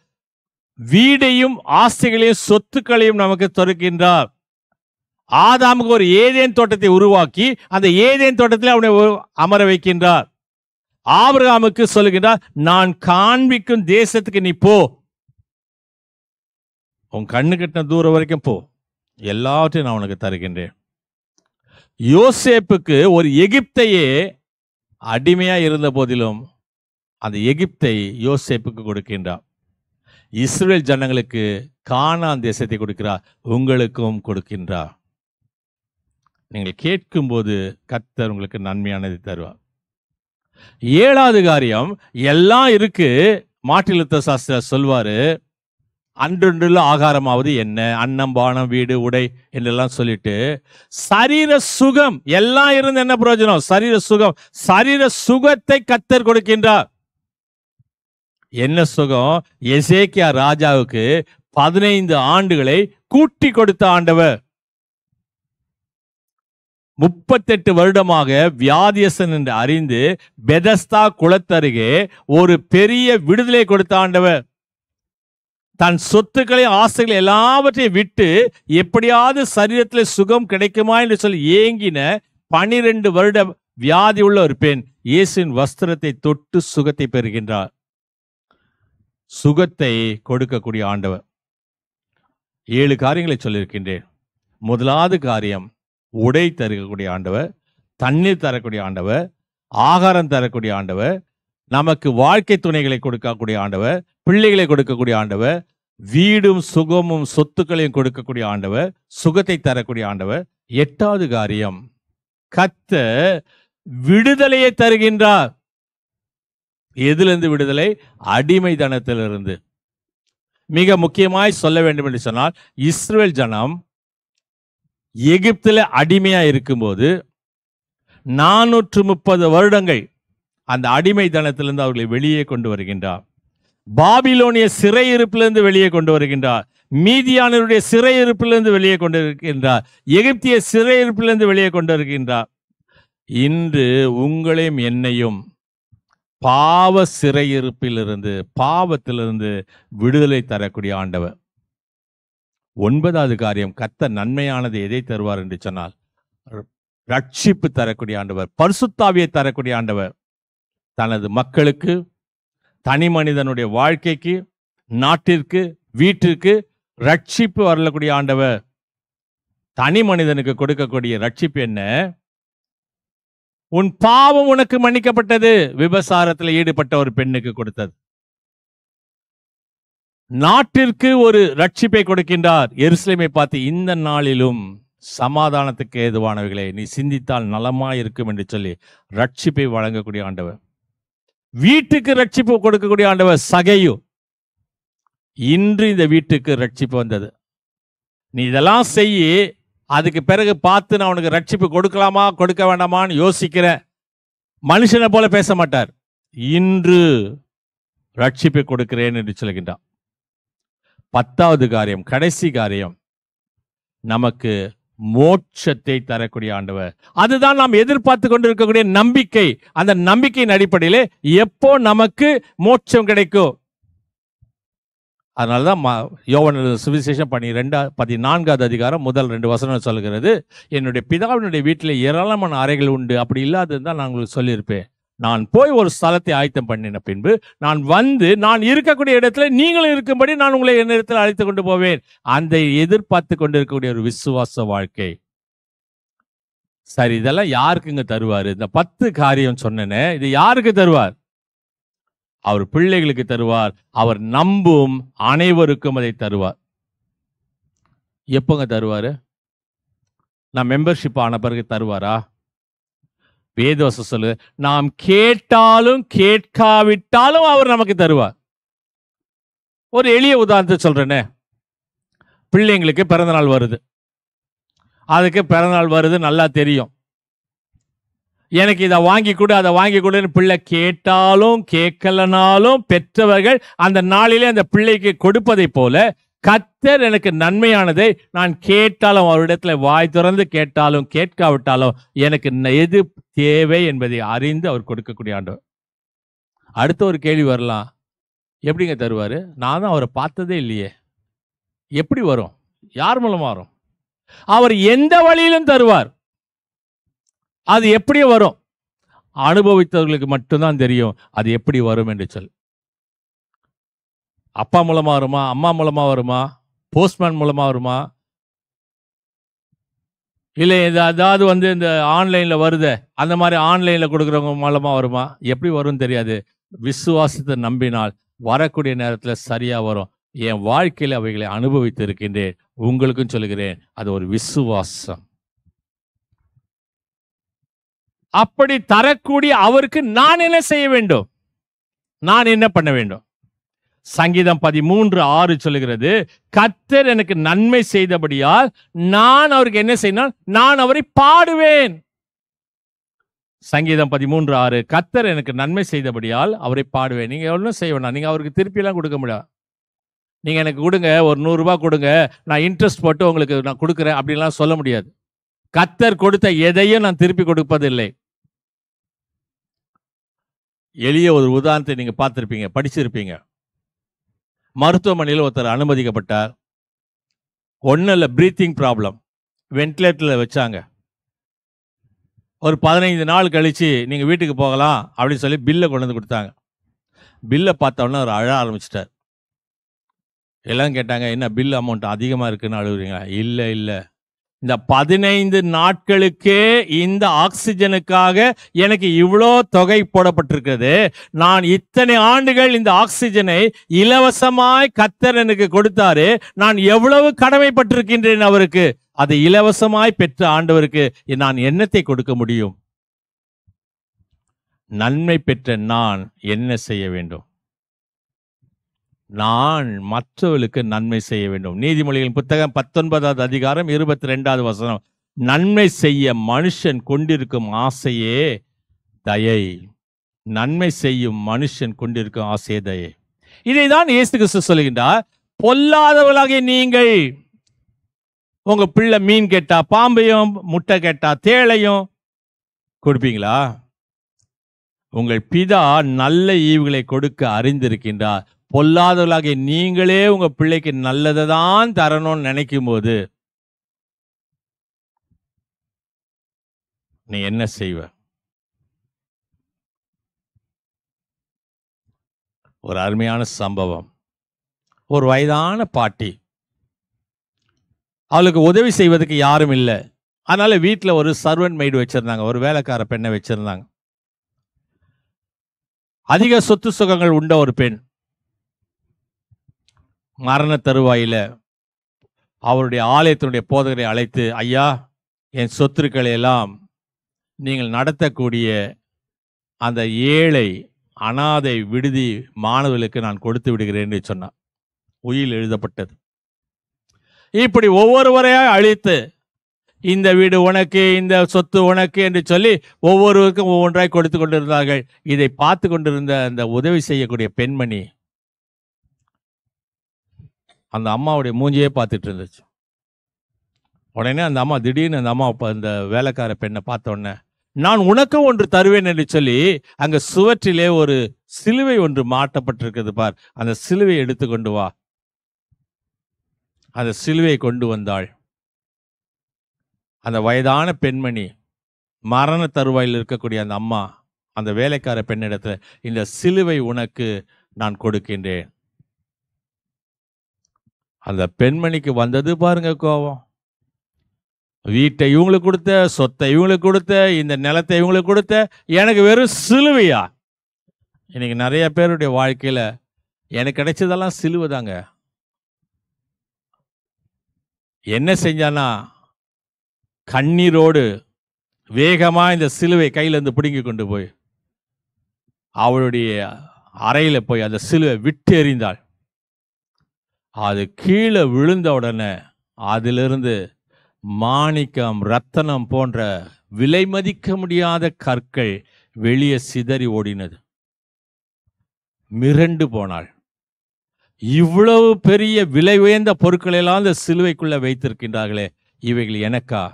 வீடையும் ஆசைகளையும் சொத்துக்களையும் நமக்கு தருகின்றார். ஆதாமுக்கு ஒரு ஏதேன் தோட்டத்தை உருவாக்கி அந்த ஏதேன் தோட்டத்தில் அவனை அமர வைக்கின்றார். ஆபிரகாமுக்கு சொல்லுகின்றார், நான் காண்பிக்கும் தேசத்துக்கு நீ போ, உன் கண்ணு கட்டின தூரம் வரைக்கும் போ, எல்லாவற்றையும் நான் உனக்கு தருகின்றேன். யோசேப்புக்கு ஒரு எகிப்தையே அடிமையா இருந்த போதிலும் அந்த எகிப்தை யோசேப்புக்கு கொடுக்கின்றார். இஸ்ரவேல் ஜனங்களுக்கு கானான் தேசத்தை கொடுக்கிறார், உங்களுக்கும் கொடுக்கின்றார். நீங்கள் கேட்கும்போது கர்த்தர் உங்களுக்கு நன்மையானதை தருவார். 7வது காரியம், எல்லாம் இருக்கு, மார்ட்டின் லூத்தர் சாஸ்திரியார் சொல்வாரு, அன்றொன்றுள்ள ஆகாரமாவது என்ன, அன்னம் பானம் வீடு உடை என்றெல்லாம் சொல்லிட்டு, சரீர சுகம் எல்லாம் இருந்து என்ன பிரயோஜனம்? சரீர சுகத்தை கர்த்தர் கொடுக்கின்றார். என்ன சுகம்? எசேக்கியா ராஜாவுக்கு 15 ஆண்டுகளை கூட்டி கொடுத்த ஆண்டவர். 38 வருடமாக வியாதியஸ்தன் என்று அறிந்து பெதஸ்தா குளத்தருகே ஒரு பெரிய விடுதலை கொடுத்த ஆண்டவர். தன் சொத்துக்களை ஆசைகளை எல்லாவற்றையும் விட்டு எப்படியாவது சரீரத்தில் சுகம் கிடைக்குமா என்று சொல்லி ஏங்கின 12 வருட வியாதி உள்ள ஒரு பெண் இயேசுவின் வஸ்திரத்தை தொட்டு சுகத்தை பெறுகின்றார். சுகத்தை கொடுக்கக்கூடிய ஆண்டவர். 7 காரியங்களை சொல்லியிருக்கின்றேன். முதலாவது காரியம், உடை தரக்கூடிய ஆண்டவர், தண்ணீர் தரக்கூடிய ஆண்டவர், ஆகாரம் தரக்கூடிய ஆண்டவர், நமக்கு வாழ்க்கை துணைகளை கொடுக்கக்கூடிய ஆண்டவர், பிள்ளைகளை கொடுக்கக்கூடிய ஆண்டவர், வீடும் சுகமும் சொத்துக்களையும் கொடுக்கக்கூடிய ஆண்டவர், சுகத்தை தரக்கூடிய ஆண்டவர். 8வது காரியம், கர்த்தர் விடுதலையை தருகின்றார். எதிலிருந்து விடுதலை? அடிமைத்தனத்திலிருந்து. மிக முக்கியமாய் சொல்ல வேண்டும் என்று சொன்னால், இஸ்ரவேல் ஜனம் எகிப்தில் அடிமையா இருக்கும்போது 430 வருடங்கள் அந்த அடிமைத்தனத்திலிருந்து அவர்களை வெளியே கொண்டு வருகின்றார். பாபிலோனிய சிறையிருப்பிலிருந்து வெளியே கொண்டு வருகின்றார். மீதியானவருடைய சிறையிருப்பிலிருந்து வெளியே கொண்டு வருகின்றார். எகிப்திய சிறையிருப்பிலிருந்து வெளியே கொண்டு வருகின்றார். இன்று உங்களையும் என்னையும் பாவ சிறையிருப்பிலிருந்து, பாவத்திலிருந்து விடுதலை தரக்கூடிய ஆண்டவர். 9வது காரியம், கர்த்தர் நன்மையானது எதை தருவார் என்று சொன்னால், ரட்சிப்பு தரக்கூடிய ஆண்டவர், பரிசுத்தாவியை தரக்கூடிய ஆண்டவர். தனது மக்களுக்கு, தனி மனிதனுடைய வாழ்க்கைக்கு, நாட்டிற்கு, வீட்டிற்கு ரட்சிப்பு வரக்கூடிய ஆண்டவர். தனி மனிதனுக்கு கொடுக்கக்கூடிய ரட்சிப்பு என்ன? உன் பாவம் உனக்கு மன்னிக்கப்பட்டது. விபசாரத்தில் ஈடுபட்ட ஒரு பெண்ணுக்கு கொடுத்தது. நாட்டிற்கு ஒரு ரட்சிப்பை கொடுக்கின்றார். எருசலேமை பார்த்து, இந்த நாளிலும் சமாதானத்துக்கு ஏதுவானவைகளை நீ சிந்தித்தால் நலமாய் இருக்கும் என்று சொல்லி ரட்சிப்பை வழங்கக்கூடிய ஆண்டவர். வீட்டுக்கு ரட்சிப்பு கொடுக்கக்கூடிய ஆண்டவர் சகையு. இன்று இந்த வீட்டுக்கு ரட்சிப்பு வந்தது. நீ இதெல்லாம் செய்ய, அதுக்கு பிறகு பார்த்து நான் உனக்கு ரட்சிப்பு கொடுக்கலாமா கொடுக்க வேண்டாமான்னு யோசிக்கிற மனுஷனை போல பேச மாட்டார். இன்று ரட்சிப்பை கொடுக்கிறேன் என்று சொல்கின்றார். 10வது காரியம், கடைசி காரியம், நமக்கு மோட்சத்தை தரக்கூடிய ஆண்டவர். அதுதான் நாம் எதிர்பார்த்து கொண்டிருக்கக்கூடிய நம்பிக்கை. அந்த நம்பிக்கையின் அடிப்படையிலே எப்போ நமக்கு மோட்சம் கிடைக்கும்? அதனாலதான் யோவான் சுவிசேஷம் 14வது அதிகாரம் முதல் 2 வசனம் சொல்கிறது, என்னுடைய பிதாவினுடைய வீட்டில் ஏராளமான அறைகள் உண்டு, அப்படி இல்லாததுதான் நான் உங்களுக்கு சொல்லியிருப்பேன். நான் போய் ஒரு ஸ்தலத்தை ஆயத்தம் பண்ணின பின்பு நான் வந்து நான் இருக்கக்கூடிய இடத்துல நீங்களும் இருக்கும்படி நான் உங்களை என்னிடத்தில் அழைத்து கொண்டு போவேன். அந்த எதிர்பார்த்து கொண்டிருக்கக்கூடிய ஒரு விசுவாச வாழ்க்கை. சரி, இதெல்லாம் யாருக்குங்க தருவார்? இந்த 10 காரியம் சொன்னேனே, இது யாருக்கு தருவார்? அவர் பிள்ளைகளுக்கு தருவார். அவர் நம்பும் அனைவருக்கும் அதை தருவார். எப்பங்க தருவாரு? நான் மெம்பர்ஷிப் ஆன பிறகு தருவாரா? வேதவசம் சொல்லு, நாம் கேட்டாலும் கேட்காவிட்டாலும் அவர் நமக்கு தருவார். ஒரு எளிய உதாரணத்தை சொல்றேனே, பிள்ளைங்களுக்கு பிறந்தநாள் வருது. அதுக்கு பிறந்தநாள் வருது நல்லா தெரியும். எனக்கு இதை வாங்கி கொடு, அதை வாங்கி கொடுன்னு பிள்ளை கேட்டாலும் கேட்கலனாலும் பெற்றவர்கள் அந்த நாளிலே அந்த பிள்ளைக்கு கொடுப்பதை போல கர்த்தர் எனக்கு நன்மையானதை நான் கேட்டாலும், அவரிடத்துல வாய் திறந்து கேட்டாலும் கேட்காவிட்டாலும் எனக்கு எது தேவை என்பதை அறிந்து அவர் கொடுக்கக்கூடிய ஆண்டவர். அடுத்த ஒரு கேள்வி வரலாம், எப்படிங்க தருவாரு? நான் தான் அவரை பார்த்ததே இல்லையே. எப்படி வரும்? யார் மூலமா வரும்? அவர் எந்த வழியிலும் தருவார். அது எப்படி வரும்? அனுபவித்தவர்களுக்கு மட்டும்தான் தெரியும் அது எப்படி வரும் என்று சொல். அப்பா மூலமா வருமா? அம்மா மூலமா வருமா? போஸ்ட்மேன் மூலமா வருமா? இல்லை அதாவது இந்த ஆன்லைன்ல வருது, அந்த மாதிரி ஆன்லைன்ல கொடுக்குறவங்க மூலமா வருமா? எப்படி வரும்னு தெரியாது. விசுவாசத்தை நம்பினால் வரக்கூடிய நேரத்தில் சரியா வரும். என் வாழ்க்கையில் அவைகளை அனுபவித்து இருக்கின்றேன். உங்களுக்கும் சொல்லுகிறேன், அது ஒரு விசுவாசம். அப்படி தரக்கூடிய அவருக்கு நான் என்ன செய்ய வேண்டும்? நான் என்ன பண்ண வேண்டும்? சங்கீதம் 13:6 சொல்லுகிறது, கர்த்தர் எனக்கு நன்மை செய்தபடியால் நான் அவருக்கு என்ன செய்யணும்? நான் அவரை பாடுவேன். சங்கீதம் 13:6, கர்த்தர் எனக்கு நன்மை செய்தபடியால் அவரை பாடுவேன். நீங்க ஒன்றும் செய்ய வேண்டாம். நீங்க அவருக்கு திருப்பியெல்லாம் கொடுக்க முடியாது. நீங்க எனக்கு கொடுங்க, ஒரு 100 ரூபாய் கொடுங்க, நான் இன்ட்ரெஸ்ட் போட்டு உங்களுக்கு நான் கொடுக்குறேன் அப்படின்லாம் சொல்ல முடியாது. கர்த்தர் கொடுத்த எதையும் நான் திருப்பி கொடுப்பதில்லை. எளிய ஒரு உதாரணத்தை நீங்க பார்த்திருப்பீங்க, படிச்சிருப்பீங்க. மருத்துவமனையில் ஒருத்தர் அனுமதிக்கப்பட்டார். ஒன்றும் இல்லை, பிரீத்திங் ப்ராப்ளம், வென்டிலேட்டரில் வச்சாங்க. ஒரு 15 நாள் கழிச்சு நீங்க வீட்டுக்கு போகலாம் அப்படின்னு சொல்லி பில்லை கொண்டு வந்து கொடுத்தாங்க. பில்லை பார்த்தோன்னா அவர் அழ ஆரம்பிச்சிட்டார். எல்லாம் கேட்டாங்க, என்ன பில் அமௌண்ட் அதிகமாக இருக்குன்னு அழுகுறீங்களா? இல்லை இல்லை, இந்த 15 நாட்களுக்கே இந்த ஆக்சிஜனுக்காக எனக்கு இவ்வளோ தொகை போடப்பட்டிருக்கிறது. நான் இத்தனை ஆண்டுகள் இந்த ஆக்சிஜனை இலவசமாய் கர்த்தர் எனக்கு கொடுத்தாரு. நான் எவ்வளவு கடமைப்பட்டிருக்கின்றேன் அவருக்கு. அதை இலவசமாய் பெற்ற ஆண்டவருக்கு நான் என்னத்தை கொடுக்க முடியும்? நன்மை பெற்ற நான் என்ன செய்ய வேண்டும்? நான் மற்றவர்களுக்கு நன்மை செய்ய வேண்டும். நீதிமொழிகளின் புத்தகம் 19வது அதிகாரம் 22வது வசனம், நன்மை செய்ய மனுஷன் கொண்டிருக்கும் ஆசையே தயை. நன்மை செய்யும் மனுஷன் கொண்டிருக்கும் ஆசையே தயை. இதைதான் இயேசு கிறிஸ்து சொல்லுகின்றார். பொல்லாதவர்களாகிய நீங்கள், உங்க பிள்ளை மீன் கேட்டா பாம்பையும், முட்டை கேட்டா தேளையும் கொடுப்பீங்களா? உங்கள் பிதா நல்ல ஈவுகளை கொடுக்க அறிந்திருக்கின்றார். பொல்லாதவர்களாகிய நீங்களே உங்க பிள்ளைக்கு நல்லதை தான் தரணும்னு நினைக்கும் போது நீ என்ன செய்வ? ஒரு அருமையான சம்பவம். ஒரு வயதான பாட்டி, அவளுக்கு உதவி செய்வதற்கு யாரும் இல்லை. அதனால வீட்டில் ஒரு சர்வன்ட் மெய்டு வச்சிருந்தாங்க, ஒரு வேலைக்கார பெண்ணை வச்சிருந்தாங்க. அதிக சொத்து சுகங்கள் உண்ட ஒரு பெண். மரண தருவாயில அவருடைய ஆலயத்தினுடைய போதகரை அழைத்து, ஐயா, என் சொத்துக்களை எல்லாம் நீங்கள் நடத்தக்கூடிய அந்த ஏழை அனாதை விடுதி மாணவர்களுக்கு நான் கொடுத்து விடுகிறேன் என்று சொன்னார். உயில் எழுதப்பட்டது. இப்படி ஒவ்வொருவரையாக அழித்து, இந்த வீடு உனக்கு, இந்த சொத்து உனக்கு என்று சொல்லி ஒவ்வொருவருக்கும் ஒவ்வொன்றாய் கொடுத்து கொண்டிருந்தார்கள். இதை பார்த்து கொண்டிருந்த அந்த உதவி செய்யக்கூடிய பெண்மணி அந்த அம்மாவுடைய மூஞ்சியே பார்த்துட்டு இருந்துச்சு. உடனே அந்த அம்மா திடீர்னு அந்த அம்மா இந்த வேலைக்கார பெண்ணை பார்த்த உடனே, நான் உனக்கு ஒன்று தருவேன் என்று சொல்லி அங்க சுவற்றிலே ஒரு சிலுவை ஒன்று மாட்டப்பட்டிருக்கிறது பார், அந்த சிலுவை எடுத்து கொண்டு வா. அந்த சிலுவையை கொண்டு வந்தாள். அந்த வயதான பெண்மணி, மரண தருவாயில் இருக்கக்கூடிய அந்த அம்மா அந்த வேலைக்கார பெண்ணிடத்துல, இந்த சிலுவை உனக்கு நான் கொடுக்கின்றேன். அந்த பெண்மணிக்கு வந்தது பாருங்க கோபம். வீட்டை இவங்களுக்கு கொடுத்த, சொத்தை இவங்களுக்கு கொடுத்த, இந்த நிலத்தை இவங்களுக்கு கொடுத்த, எனக்கு வெறும் சிலுவையா? இன்னைக்கு நிறைய பேருடைய வாழ்க்கையில எனக்கு கிடைச்சதெல்லாம் சிலுவை தாங்க. என்ன செஞ்சானா, கண்ணீரோடு வேகமா இந்த சிலுவை கையில இருந்து பிடுங்கி கொண்டு போய் அவளுடைய அறையில போய் அந்த சிலுவை விட்டு எறிந்தாள். அது கீழே விழுந்த உடனே அதிலிருந்து மாணிக்கம், ரத்தனம் போன்ற விலை மதிக்க முடியாத கற்கள் வெளியே சிதறி ஓடினது. மிரண்டு போனாள். இவ்வளவு பெரிய விலை உயர்ந்த பொருட்களை எல்லாம் அந்த சிலுவைக்குள்ள வைத்திருக்கின்றார்களே, இவைகள் எனக்கா?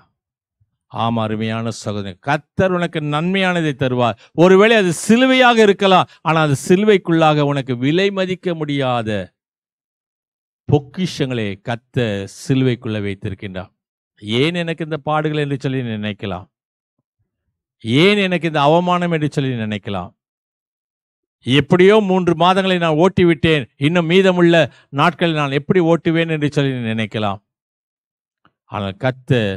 ஆமா, அருமையான சகோதரன், கர்த்தர் உனக்கு நன்மையானதை தருவார். ஒருவேளை அது சிலுவையாக இருக்கலாம், ஆனால் அது சிலுவைக்குள்ளாக உனக்கு விலை மதிக்க முடியாத பொக்கிஷங்களை கர்த்தர் சிலுவைக்குள்ள வைத்திருக்கின்றார். ஏன் எனக்கு இந்த பாடுகள் என்று சொல்லி நினைக்கலாம். ஏன் எனக்கு இந்த அவமானம் என்று சொல்லி நினைக்கலாம். எப்படியோ 3 மாதங்களை நான் ஓட்டி விட்டேன், இன்னும் மீதமுள்ள நாட்களை நான் எப்படி ஓட்டுவேன் என்று சொல்லி நினைக்கலாம். ஆனால் கர்த்தர்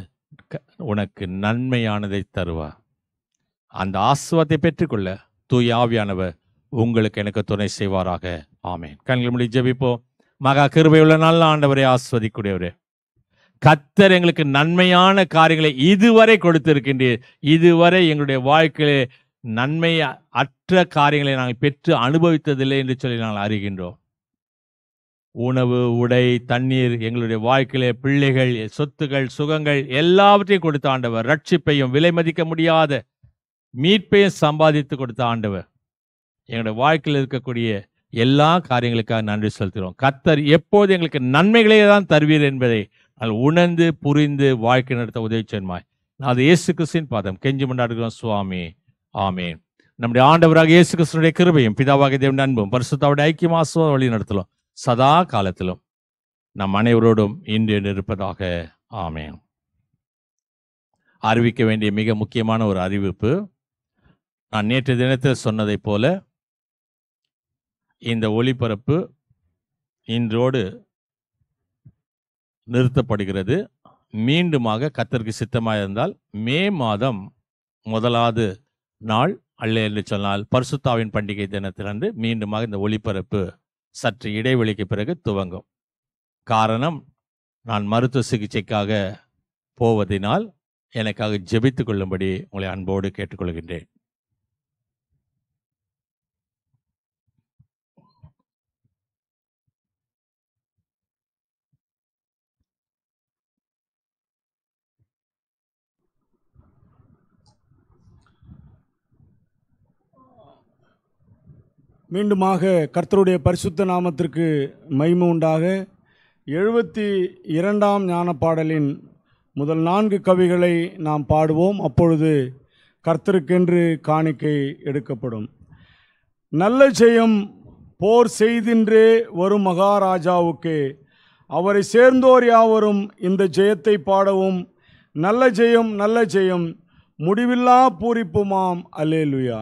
உனக்கு நன்மையானதை தருவார். அந்த ஆசீர்வாதத்தை பெற்றுக்கொள்ள தூய ஆவியானவர் உங்களுக்கு எனக்கு துணை செய்வாராக. ஆமென். கண்களை மூடி ஜெபிப்போம். மகா கிருபையுள்ள நல்ல ஆண்டவரே, ஆசீர்வதிக்கூடியவரே, கர்த்தர் எங்களுக்கு நன்மையான காரியங்களை இதுவரை கொடுத்திருக்கின்றீர். இதுவரை எங்களுடைய வாழ்க்கையிலே நன்மை அற்ற காரியங்களை நாங்கள் பெற்று அனுபவித்ததில்லை என்று சொல்லி நாங்கள் அறிகின்றோம். உணவு, உடை, தண்ணீர், எங்களுடைய வாழ்க்கையிலே பிள்ளைகள், சொத்துகள், சுகங்கள் எல்லாவற்றையும் கொடுத்த ஆண்டவர். ரட்சிப்பையும் விலை மதிக்க முடியாத மீட்பையும் சம்பாதித்து கொடுத்த ஆண்டவர். எங்களுடைய வாழ்க்கையில் இருக்கக்கூடிய எல்லா காரியங்களுக்காக நன்றி செலுத்துகிறோம். கர்த்தர் எப்போது எங்களுக்கு நன்மைகளே தான் தருவீர் என்பதை நாங்கள் உணர்ந்து புரிந்து வாழ்க்கை நடத்த உதவி செய்யுமாய் அது இயேசு கிறிஸ்துவின் பாதம் கெஞ்சி கொண்டாடுகிறோம் சுவாமி. ஆமென். நம்முடைய ஆண்டவராக இயேசு கிறிஸ்துவினுடைய கிருபையும் பிதாவாகிய தேவனுடைய அன்பும் பரிசுத்தருடைய ஐக்கிய ஆசீர்வாதம் வழி நடத்தலும் சதா காலத்திலும் நம் அனைவரோடும் இன்று இருப்பதாக. ஆமென். அறிவிக்க வேண்டிய மிக முக்கியமான ஒரு அறிவிப்பு. நான் நேற்று தினத்தில் சொன்னதைப் போல இந்த ஒளிபரப்பு இன்றோடு நிறுத்தப்படுகிறது. மீண்டுமாக கர்த்தருக்கு சித்தமாக இருந்தால் மே மாதம் 1வது நாள் அல்ல என்று சொன்னால் பரிசுத்தாவின் பண்டிகை தினத்திலிருந்து மீண்டுமாக இந்த ஒளிபரப்பு சற்று இடைவெளிக்கு பிறகு துவங்கும். காரணம், நான் மருத்துவ சிகிச்சைக்காக போவதினால் எனக்காக ஜெபித்துக் கொள்ளும்படி உங்களை அன்போடு கேட்டுக்கொள்கின்றேன். மீண்டுமாக கர்த்தருடைய பரிசுத்த நாமத்திற்கு மகிமை உண்டாக. 72ஆம் ஞான பாடலின் முதல் 4 கவிகளை நாம் பாடுவோம். அப்பொழுது கர்த்தருக்கென்று காணிக்கை எடுக்கப்படும். நல்ல ஜெயம் போர் செய்தின்றே வரும் மகாராஜாவுக்கே, அவரை சேர்ந்தோர் யாவரும் இந்த ஜெயத்தை பாடவும். நல்ல ஜெயம் நல்ல ஜெயம் முடிவில்லா பூரிப்புமாம். அல்லேலூயா.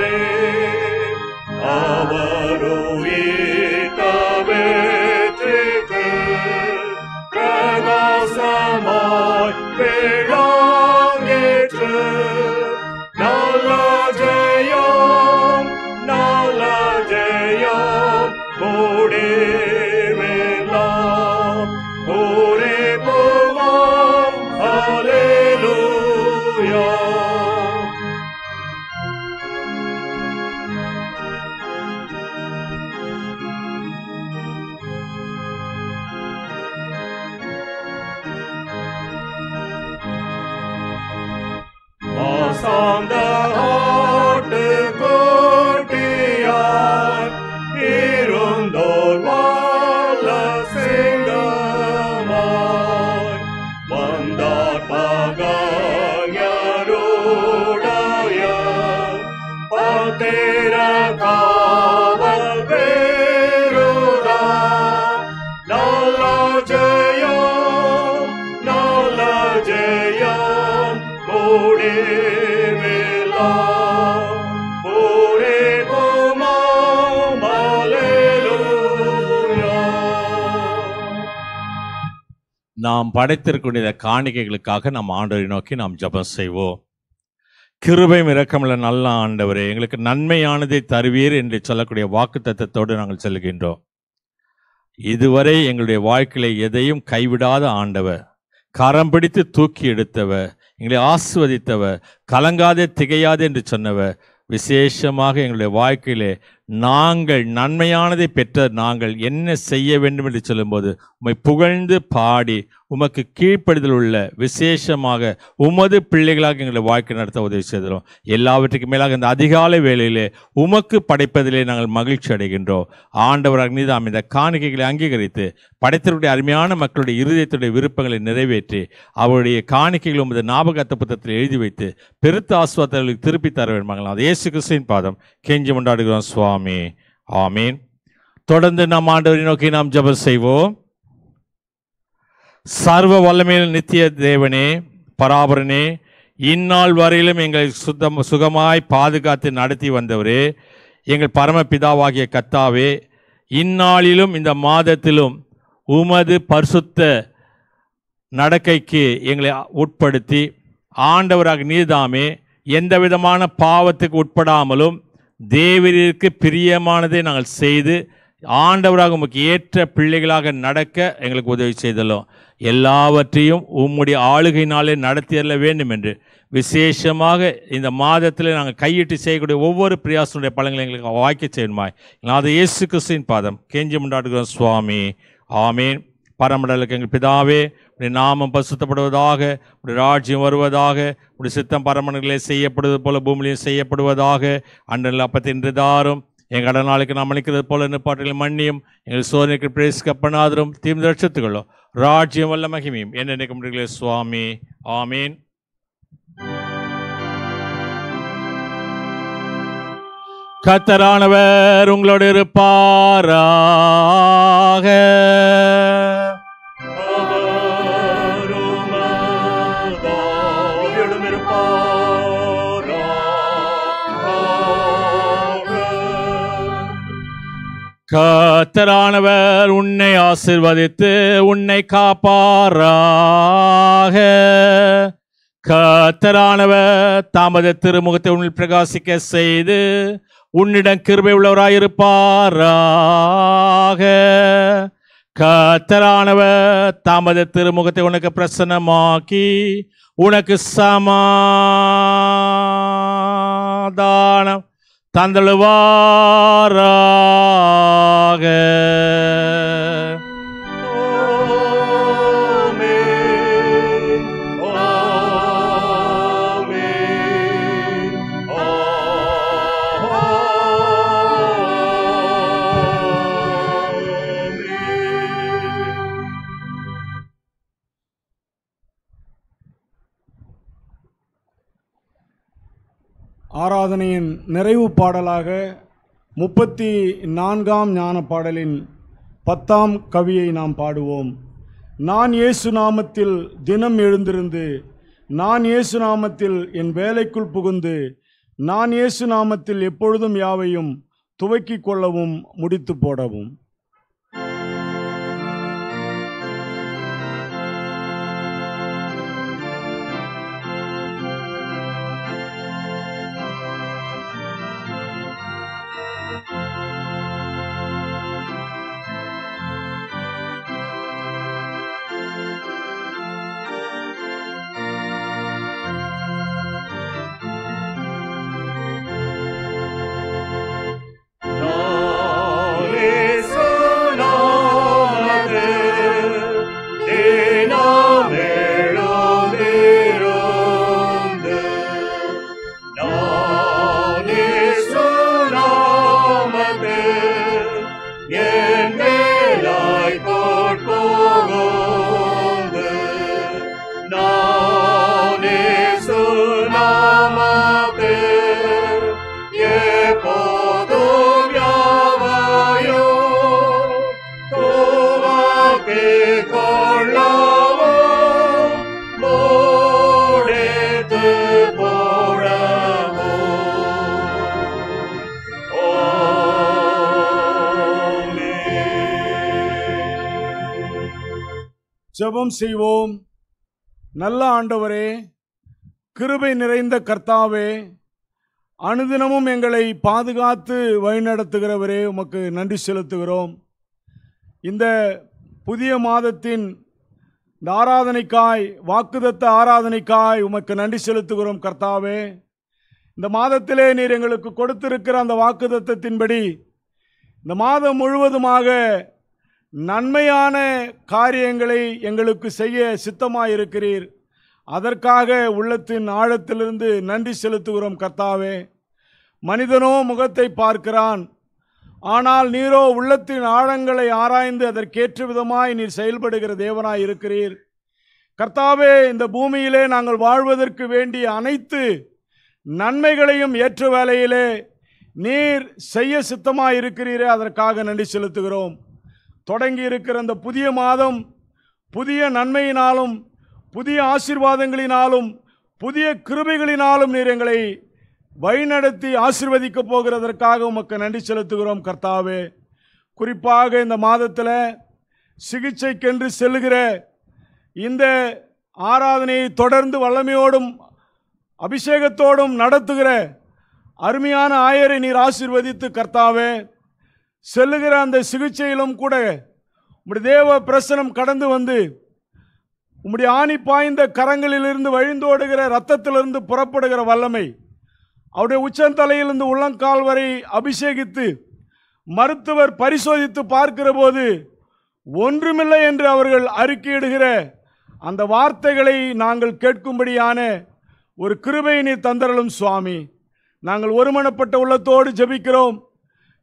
Re நாம் படைத்திருக்கக்கூடிய இந்த காணிக்கைகளுக்காக நாம் ஆண்டவரை நோக்கி நாம் ஜெபம் செய்வோம். கிருபையும் இரக்கமுள்ள நல்ல ஆண்டவரே, எங்களுக்கு நன்மையானதை தருவீர் என்று சொல்லக்கூடிய வாக்குத்தத்தத்தோடு நாங்கள் செல்கின்றோம். இதுவரை எங்களுடைய வாழ்க்கையில எதையும் கைவிடாத ஆண்டவர், கரம் பிடித்து தூக்கி எடுத்தவர், எங்களை ஆசிர்வதித்தவர், கலங்காதே திகையாதே என்று சொன்னவர், விசேஷமாக எங்களுடைய வாழ்க்கையிலே நாங்கள் நன்மையானதை பெற்ற நாங்கள் என்ன செய்ய வேண்டும் என்று சொல்லும்போது உம்மை புகழ்ந்து பாடி உமக்கு கீழ்ப்படிதல் உள்ள விசேஷமாக உமது பிள்ளைகளாக எங்களை வாழ்க்கை நடத்த உதவி செய்கிறோம். எல்லாவற்றுக்கும் மேலாக இந்த அதிகாலை வேளையிலே உமக்கு படைப்பதிலே நாங்கள் மகிழ்ச்சி அடைகின்றோம். ஆண்டவராக நீதாம் இந்த காணிக்கைகளை அங்கீகரித்து படைத்தவருடைய அருமையான மக்களுடைய இருதயத்துடைய விருப்பங்களை நிறைவேற்றி அவருடைய காணிக்கைகள் உமது ஞாபகத்த புத்தகத்தில் எழுதி வைத்து பெருத்த ஆசீர்வாதங்களுக்கு திருப்பி தர வேண்டும். அது இயேசு கிறிஸ்துவின் பாதம் கெஞ்சி கொண்டாடுகிறோம் சுவாமி. ஆமீன். தொடர்ந்து நாம் ஆண்டவரை நோக்கி நாம் ஜெபம் செய்வோம். சர்வ வல்லமையில் நித்திய தேவனே, பராபரனே, இந்நாள் வரையிலும் எங்களை சுகமாய் பாதுகாத்து நடத்தி வந்தவரே, எங்கள் பரமபிதாவாகிய கர்த்தாவே, இந்நாளிலும் இந்த மாதத்திலும் உமது பரிசுத்த நடக்கைக்கு எங்களை உட்படுத்தி ஆண்டவராக நீதாமே எந்த விதமான பாவத்துக்கு உட்படாமலும் தேவருக்கு பிரியமானதை நாங்கள் செய்து ஆண்டவராக உமக்கு ஏற்ற பிள்ளைகளாக நடக்க எங்களுக்கு உதவி செய்தோம். எல்லாவற்றையும் உம்முடைய ஆளுகையினாலே நடத்தியல்ல வேண்டும் என்று விசேஷமாக இந்த மாதத்தில் நாங்கள் கையிட்டு செய்யக்கூடிய ஒவ்வொரு பிரயாசனுடைய பலன்களை எங்களுக்கு வாய்க்க செய்யணுமாய் அது இயேசு கிறிஸ்துவின் பாதம் கெஞ்சி கொண்டாடுகிறோம் சுவாமி. ஆமீன். பரமண்டலுக்கு எங்கள் பிதாவே, உடைய நாமம் பரிசுத்தப்படுவதாக, உடைய ராஜ்யம் வருவதாக, உடைய சித்தம் பரமண்டலே செய்யப்படுவது போல பூமியிலையும் செய்யப்படுவதாக. அன்றில் அப்பத்தை இன்று தாரும், எங்கள் கடனாளுக்கு நாம் அளிக்கிறது போல நிப்பாட்டுகளை மன்னியும், எங்கள் சோதனைக்கு பிரேசிக்கப்படாதரும் தீர்ந்து ரட்சித்துக்கொள்ளும். ராஜ்யம் வல்ல மகிமையும் என்ன நினைக்க சுவாமி. ஆமீன். கர்த்தரானவர் உங்களோடு இருப்பாராக. கர்த்தரானவர் உன்னை ஆசீர்வதித்து உன்னை காப்பாராக. கர்த்தரானவர் தமது திருமுகத்தை உன்னில் பிரகாசிக்க செய்து உன்னிடம் கிருபை உள்ளவராயிருப்பாராக. கர்த்தரானவர் தமது திருமுகத்தை உனக்கு பிரசன்னமாக்கி உனக்கு சமாதானம் தந்தழுவாராக. ஆராதனையின் நிறைவு பாடலாக 34ஆம் ஞான பாடலின் 10ஆம் கவியை நாம் பாடுவோம். நான் இயேசு நாமத்தில் தினம் எழுந்திருந்து, நான் இயேசு நாமத்தில் என் வேலைக்குள் புகுந்து, நான் இயேசு நாமத்தில் எப்பொழுதும் யாவையும் துவக்கிக் கொள்ளவும் முடித்து போடவும். நானே சுனாமத்தில் ஜெபம் செய்வோம். நல்ல ஆண்டவரே, கிருபை நிறைந்த கர்த்தாவே, அனுதினமும் எங்களை பாதுகாத்து வழிநடத்துகிறவரே, உமக்கு நன்றி செலுத்துகிறோம். இந்த புதிய மாதத்தின் இந்த ஆராதனைக்காய், வாக்குதத்த ஆராதனைக்காய் உமக்கு நன்றி செலுத்துகிறோம் கர்த்தாவே. இந்த மாதத்திலே நீர் எங்களுக்கு கொடுத்திருக்கிற அந்த வாக்குதத்தத்தின்படி இந்த மாதம் முழுவதுமாக நன்மையான காரியங்களை எங்களுக்கு செய்ய சித்தமாயிருக்கிறீர். அதற்காக உள்ளத்தின் ஆழத்திலிருந்து நன்றி செலுத்துகிறோம் கர்த்தாவே. மனிதனோ முகத்தை பார்க்கிறான், ஆனால் நீரோ உள்ளத்தின் ஆழங்களை ஆராய்ந்து அதற்கேற்ற விதமாய் நீர் செயல்படுகிற தேவனாய் இருக்கிறீர் கர்த்தாவே. இந்த பூமியிலே நாங்கள் வாழ்வதற்கு வேண்டிய அனைத்து நன்மைகளையும் ஏற்ற வேளையிலே நீர் செய்ய சித்தமாய் இருக்கிறீரே, அதற்காக நன்றி செலுத்துகிறோம். தொடங்கி இருக்கிற அந்த புதிய மாதம் புதிய நன்மையினாலும் புதிய ஆசீர்வாதங்களினாலும் புதிய கிருபைகளினாலும் நீர் எங்களை வழிநடத்தி ஆசீர்வதிக்க போகிறதற்காக உமக்கு நன்றி செலுத்துகிறோம் கர்த்தாவே. குறிப்பாக இந்த மாதத்தில் சிகிச்சைக்கென்று செல்லுகிற இந்த ஆராதனையை தொடர்ந்து வல்லமையோடும் அபிஷேகத்தோடும் நடத்துகிற அருமையான ஆயரை நீர் ஆசீர்வதித்து கர்த்தாவே, செல்லுகிற அந்த சிகிச்சையிலும் கூட உம்முடைய தேவ பிரசனம் கடந்து வந்து உம்முடைய ஆணி பாய்ந்த கரங்களிலிருந்து வழிந்தோடுகிற இரத்தத்திலிருந்து புறப்படுகிற வல்லமை அவருடைய உச்சந்தலையிலிருந்து உள்ளங்கால் வரை அபிஷேகித்து மருத்துவர் பரிசோதித்து பார்க்கிற போது ஒன்றுமில்லை என்று அவர்கள் அறிக்கையிடுகிற அந்த வார்த்தைகளை நாங்கள் கேட்கும்படியான ஒரு கிருபையை நீர் தந்தரலும் சுவாமி. நாங்கள் ஒருமனப்பட்ட உள்ளத்தோடு ஜெபிக்கிறோம்.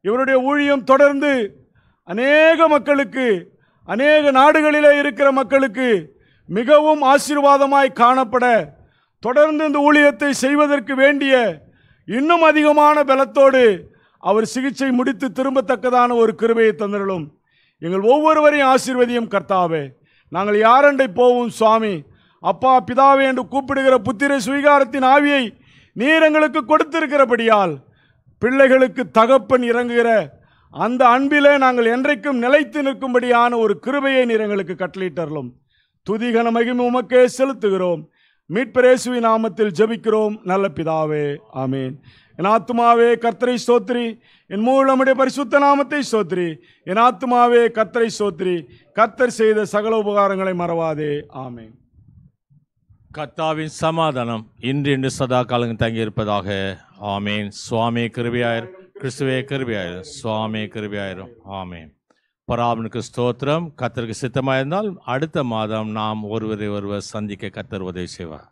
இவருடைய ஊழியம் தொடர்ந்து அநேக மக்களுக்கு, அநேக நாடுகளிலே இருக்கிற மக்களுக்கு மிகவும் ஆசீர்வாதமாய் காணப்பட, தொடர்ந்து இந்த ஊழியத்தை செய்வதற்கு வேண்டிய இன்னும் அதிகமான பலத்தோடு அவர் சிகிச்சை முடித்து திரும்பத்தக்கதான ஒரு கிருபையை தந்தரலும். எங்கள் ஒவ்வொருவரையும் ஆசீர்வதியும் கர்த்தாவே. நாங்கள் யாரண்டை போவோம் சுவாமி? அப்பா பிதாவே என்று கூப்பிடுகிற புத்திர சுவீகாரத்தின் ஆவியை நீர் எங்களுக்கு கொடுத்திருக்கிறபடியால் பிள்ளைகளுக்கு தகப்பன் இறங்குகிற அந்த அன்பிலே நாங்கள் என்றைக்கும் நிலைத்து நிற்கும்படியான ஒரு கிருபையை நீர் எங்களுக்கு கட்டளையிட்டருளும். துதிகன மகிமை உமக்கே செலுத்துகிறோம். மீட்பர் இயேசுவின் நாமத்தில் ஜெபிக்கிறோம் நல்ல பிதாவே, ஆமேன். என் ஆத்துமாவே கர்த்தரை ஸ்தோத்திரி, என் மூலமுடைய பரிசுத்த நாமத்தை ஸ்தோத்திரி. என் ஆத்துமாவே கர்த்தரை ஸ்தோத்திரி, கர்த்தர் செய்த சகல உபகாரங்களை மறவாதே, ஆமேன். கர்த்தாவின் சமாதானம் இன்று சதா காலங்கள் தங்கியிருப்பதாக, ஆமேன். சுவாமி கிருபையாயிரும், கிறிஸ்துவே கிருபையாயிரும், சுவாமி கிருபையாயிரும், ஆமேன். பராபனுக்கு ஸ்தோத்திரம். கர்த்தருக்கு சித்தமாயிருந்தால் அடுத்த மாதம் நாம் ஒருவரை ஒருவர் சந்திக்க கர்த்தர் உதவி செய்வார்.